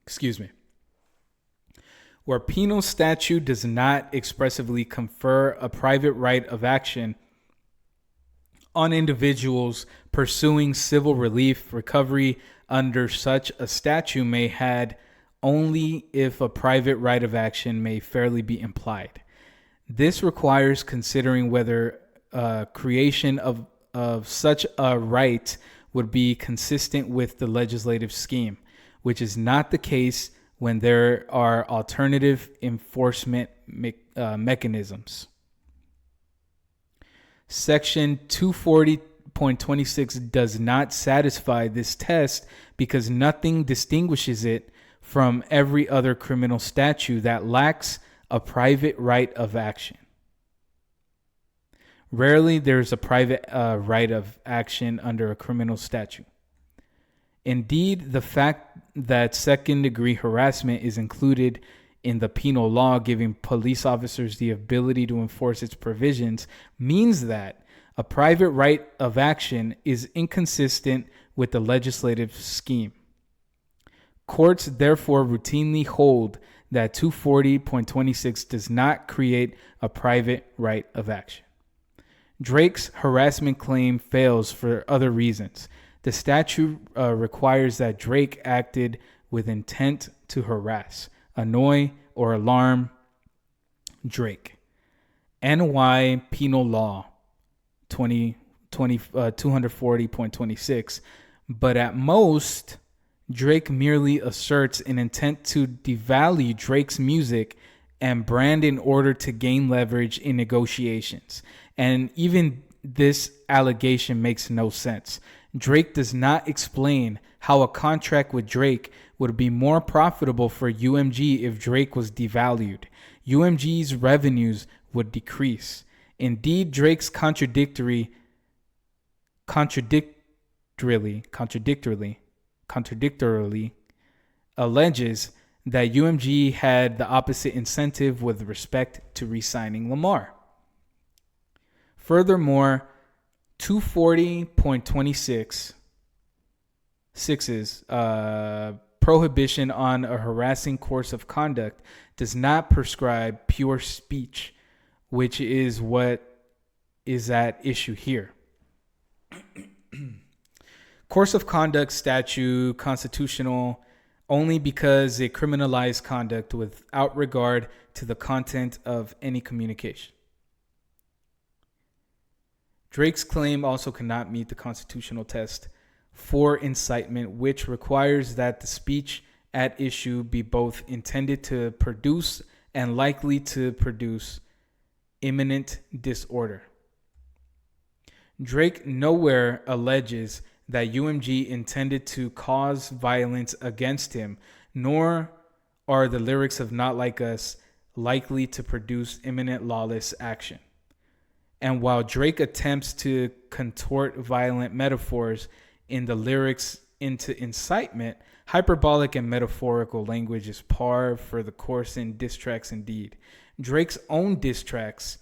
Excuse me. Where penal statute does not expressly confer a private right of action on individuals pursuing civil relief, recovery under such a statute may had only if a private right of action may fairly be implied. This requires considering whether creation of such a right would be consistent with the legislative scheme, which is not the case when there are alternative enforcement mechanisms. Section 240.26 does not satisfy this test because nothing distinguishes it from every other criminal statute that lacks a private right of action. Rarely there's a private right of action under a criminal statute. Indeed, the fact that second-degree harassment is included in the penal law, giving police officers the ability to enforce its provisions, means that a private right of action is inconsistent with the legislative scheme. Courts therefore routinely hold that 240.26 does not create a private right of action. Drake's harassment claim fails for other reasons. The statute requires that Drake acted with intent to harass, annoy, or alarm Drake. NY Penal Law 240.26. But at most, Drake merely asserts an intent to devalue Drake's music and brand in order to gain leverage in negotiations. And even this allegation makes no sense. Drake does not explain how a contract with Drake would be more profitable for UMG if Drake was devalued. UMG's revenues would decrease. Indeed, Drake's contradictorily alleges that UMG had the opposite incentive with respect to re-signing Lamar. Furthermore, 240.26's prohibition on a harassing course of conduct does not prescribe pure speech, which is what is at issue here. Course of conduct statute constitutional only because it criminalized conduct without regard to the content of any communication. Drake's claim also cannot meet the constitutional test for incitement, which requires that the speech at issue be both intended to produce and likely to produce imminent disorder. Drake nowhere alleges that UMG intended to cause violence against him, nor are the lyrics of Not Like Us likely to produce imminent lawless action. And while Drake attempts to contort violent metaphors in the lyrics into incitement, hyperbolic and metaphorical language is par for the course in diss tracks indeed. Drake's own diss tracks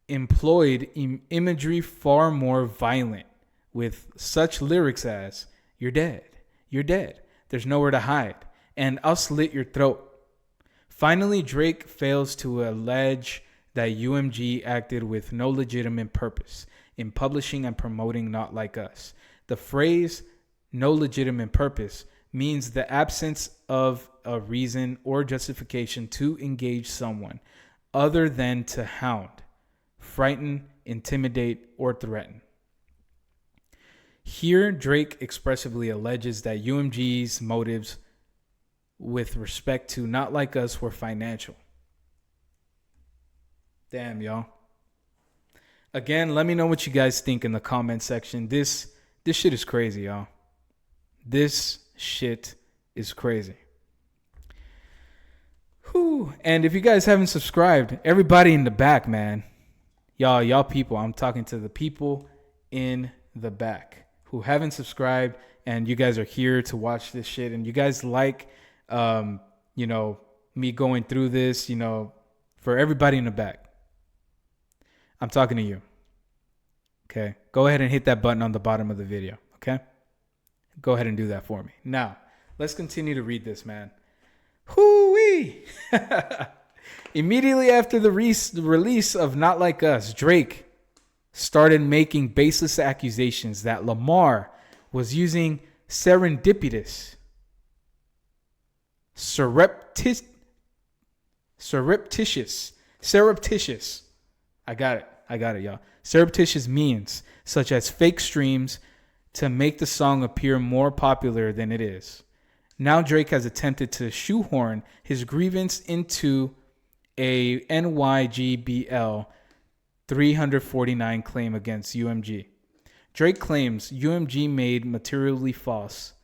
employed imagery far more violent, with such lyrics as, "You're dead, there's nowhere to hide, and I'll slit your throat." Finally, Drake fails to allege that UMG acted with no legitimate purpose in publishing and promoting Not Like Us. The phrase no legitimate purpose means the absence of a reason or justification to engage someone other than to hound, frighten, intimidate, or threaten. Here, Drake expressively alleges that UMG's motives with respect to Not Like Us were financial. Damn, y'all. Again, let me know what you guys think in the comment section. This shit is crazy, y'all. This shit is crazy. Whew. And if you guys haven't subscribed, everybody in the back, man. Y'all people, I'm talking to the people in the back who haven't subscribed, and you guys are here to watch this shit, and you guys like me going through this, for everybody in the back. I'm talking to you. Okay? Go ahead and hit that button on the bottom of the video, okay? Go ahead and do that for me. Now, let's continue to read this, man. Hoo-wee! Immediately after the release of Not Like Us, Drake started making baseless accusations that Lamar was using surreptitious, I got it, y'all. Surreptitious means, such as fake streams, to make the song appear more popular than it is. Now Drake has attempted to shoehorn his grievance into a NYGBL 349 claim against UMG. Drake claims UMG made materially false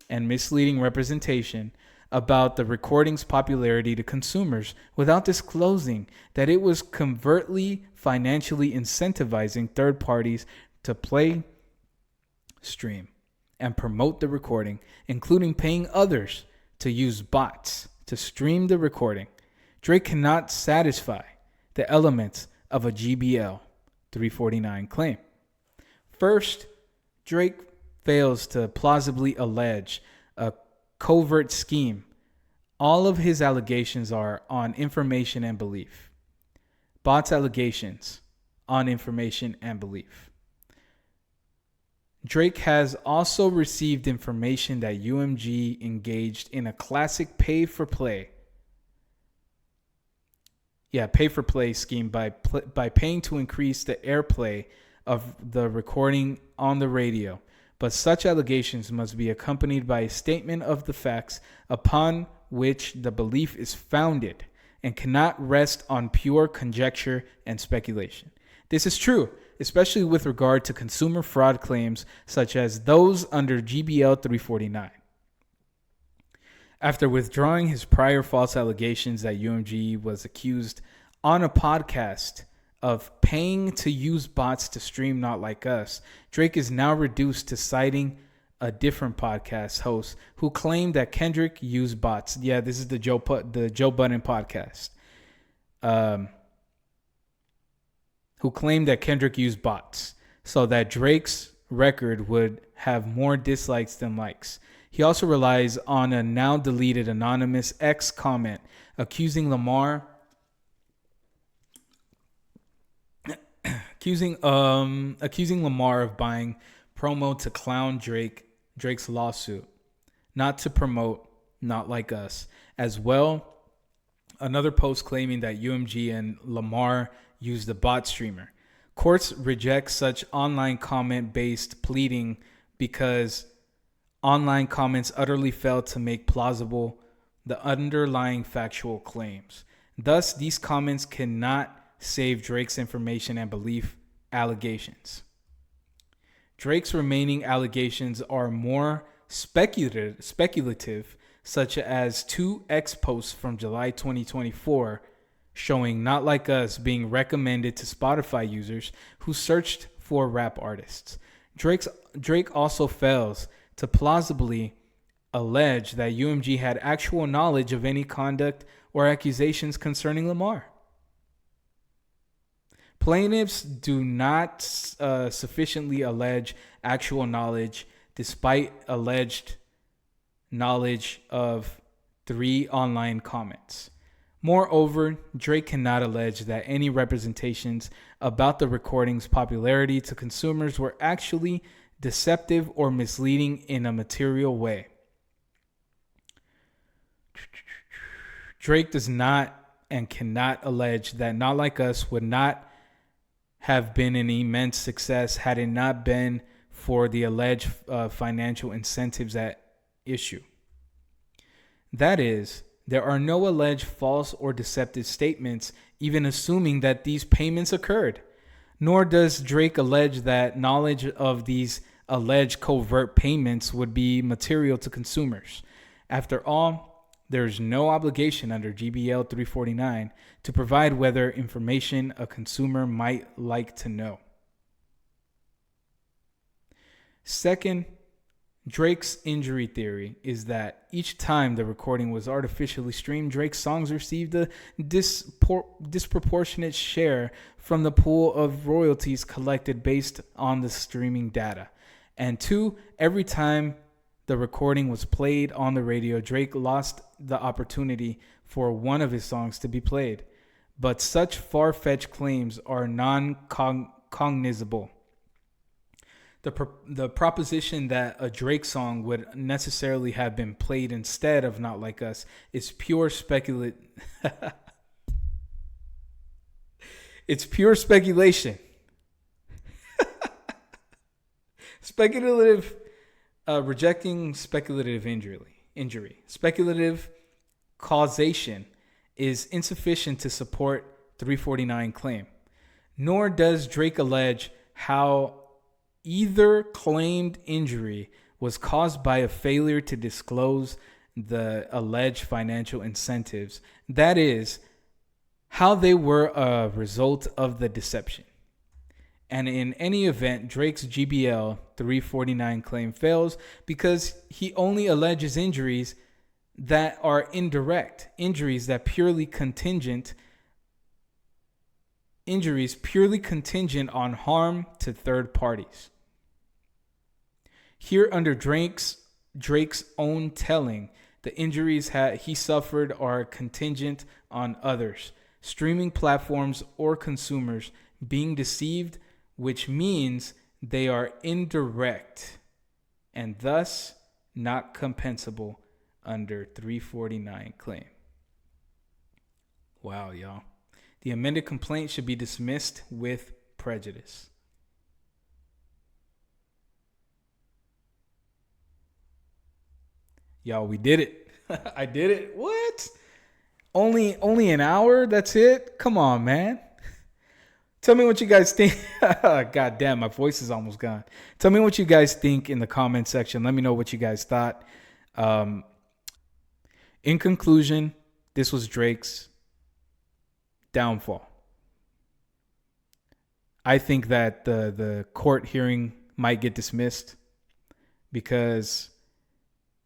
and misleading representation about the recording's popularity to consumers without disclosing that it was covertly financially incentivizing third parties to play, stream, and promote the recording, including paying others to use bots to stream the recording. Drake cannot satisfy the elements of a GBL 349 claim. First, Drake fails to plausibly allege a covert scheme. All of his allegations are on information and belief. Bots allegations on information and belief. Drake has also received information that UMG engaged in a classic pay-for-play scheme by paying to increase the airplay of the recording on the radio. But such allegations must be accompanied by a statement of the facts upon which the belief is founded and cannot rest on pure conjecture and speculation. This is true, especially with regard to consumer fraud claims such as those under GBL 349. After withdrawing his prior false allegations that UMG was accused on a podcast of paying to use bots to stream Not Like Us, Drake is now reduced to citing a different podcast host who claimed that Kendrick used bots. Yeah, this is the Joe Budden podcast. Who claimed that Kendrick used bots so that Drake's record would have more dislikes than likes. He also relies on a now deleted anonymous X comment accusing Lamar of buying promo to clown Drake's lawsuit, not to promote Not Like Us. As well, another post claiming that UMG and Lamar used the bot streamer. Courts reject such online comment-based pleading because online comments utterly fail to make plausible the underlying factual claims. Thus, these comments cannot save Drake's information and belief allegations. Drake's remaining allegations are more speculative, such as two X posts from July 2024 showing Not Like Us being recommended to Spotify users who searched for rap artists. Drake also fails to plausibly allege that UMG had actual knowledge of any conduct or accusations concerning Lamar. Plaintiffs do not sufficiently allege actual knowledge despite alleged knowledge of 3 online comments. Moreover, Drake cannot allege that any representations about the recording's popularity to consumers were actually deceptive or misleading in a material way. Drake does not and cannot allege that Not Like Us would not have been an immense success had it not been for the alleged financial incentives at issue. That is, there are no alleged false or deceptive statements, even assuming that these payments occurred. Nor does Drake allege that knowledge of these alleged covert payments would be material to consumers. After all, there is no obligation under GBL 349 to provide whether information a consumer might like to know. Second, Drake's injury theory is that each time the recording was artificially streamed, Drake's songs received a disproportionate share from the pool of royalties collected based on the streaming data. And two, every time the recording was played on the radio, Drake lost the opportunity for one of his songs to be played. But such far-fetched claims are non-cognizable. The proposition that a Drake song would necessarily have been played instead of Not Like Us is pure It's pure speculation. Rejecting speculative injury. Speculative causation is insufficient to support 349 claim. Nor does Drake allege how either claimed injury was caused by a failure to disclose the alleged financial incentives. That is, how they were a result of the deception. And in any event, Drake's GBL 349 claim fails because he only alleges injuries that are indirect, injuries purely contingent on harm to third parties. Here, under Drake's own telling, the injuries he suffered are contingent on others, streaming platforms or consumers being deceived, which means they are indirect and thus not compensable under 349 claim. Wow, y'all. The amended complaint should be dismissed with prejudice. Y'all, we did it. I did it. What? Only an hour? That's it? Come on, man. Tell me what you guys think. God damn, my voice is almost gone. Tell me what you guys think in the comment section. Let me know what you guys thought. In conclusion, this was Drake's downfall. I think that the court hearing might get dismissed because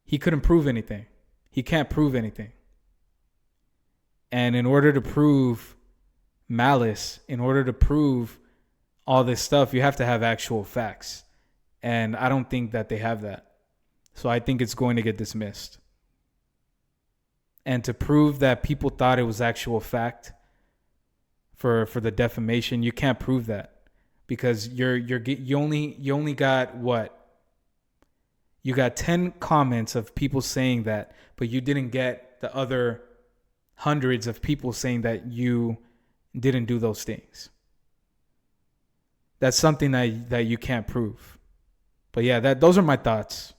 he couldn't prove anything. He can't prove anything. And in order to prove malice, in order to prove all this stuff, you have to have actual facts. And I don't think that they have that. So I think it's going to get dismissed. And to prove that people thought it was actual fact for the defamation, you can't prove that because you only got what? You got 10 comments of people saying that, but you didn't get the other hundreds of people saying that you didn't do those things. That's something that you can't prove. But yeah, those are my thoughts.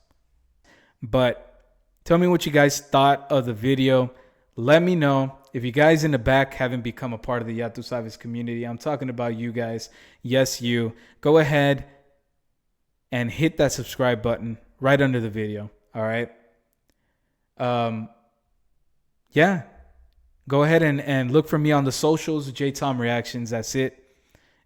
But tell me what you guys thought of the video. Let me know. If you guys in the back haven't become a part of the Ya Tu Sabes community, I'm talking about you guys. Yes, you. Go ahead and hit that subscribe button right under the video. All right. Yeah. Go ahead and look for me on the socials, JTom Reactions. That's it.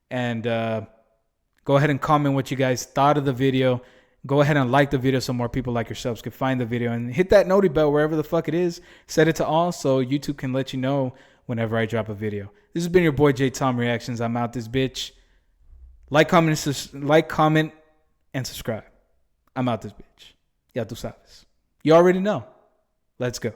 And go ahead and comment what you guys thought of the video. Go ahead and like the video so more people like yourselves can find the video. And hit that noti bell wherever the fuck it is. Set it to all so YouTube can let you know whenever I drop a video. This has been your boy JTom Reactions. I'm out this bitch. Like, comment, and subscribe. I'm out this bitch. Ya Tu Sabes. You already know. Let's go.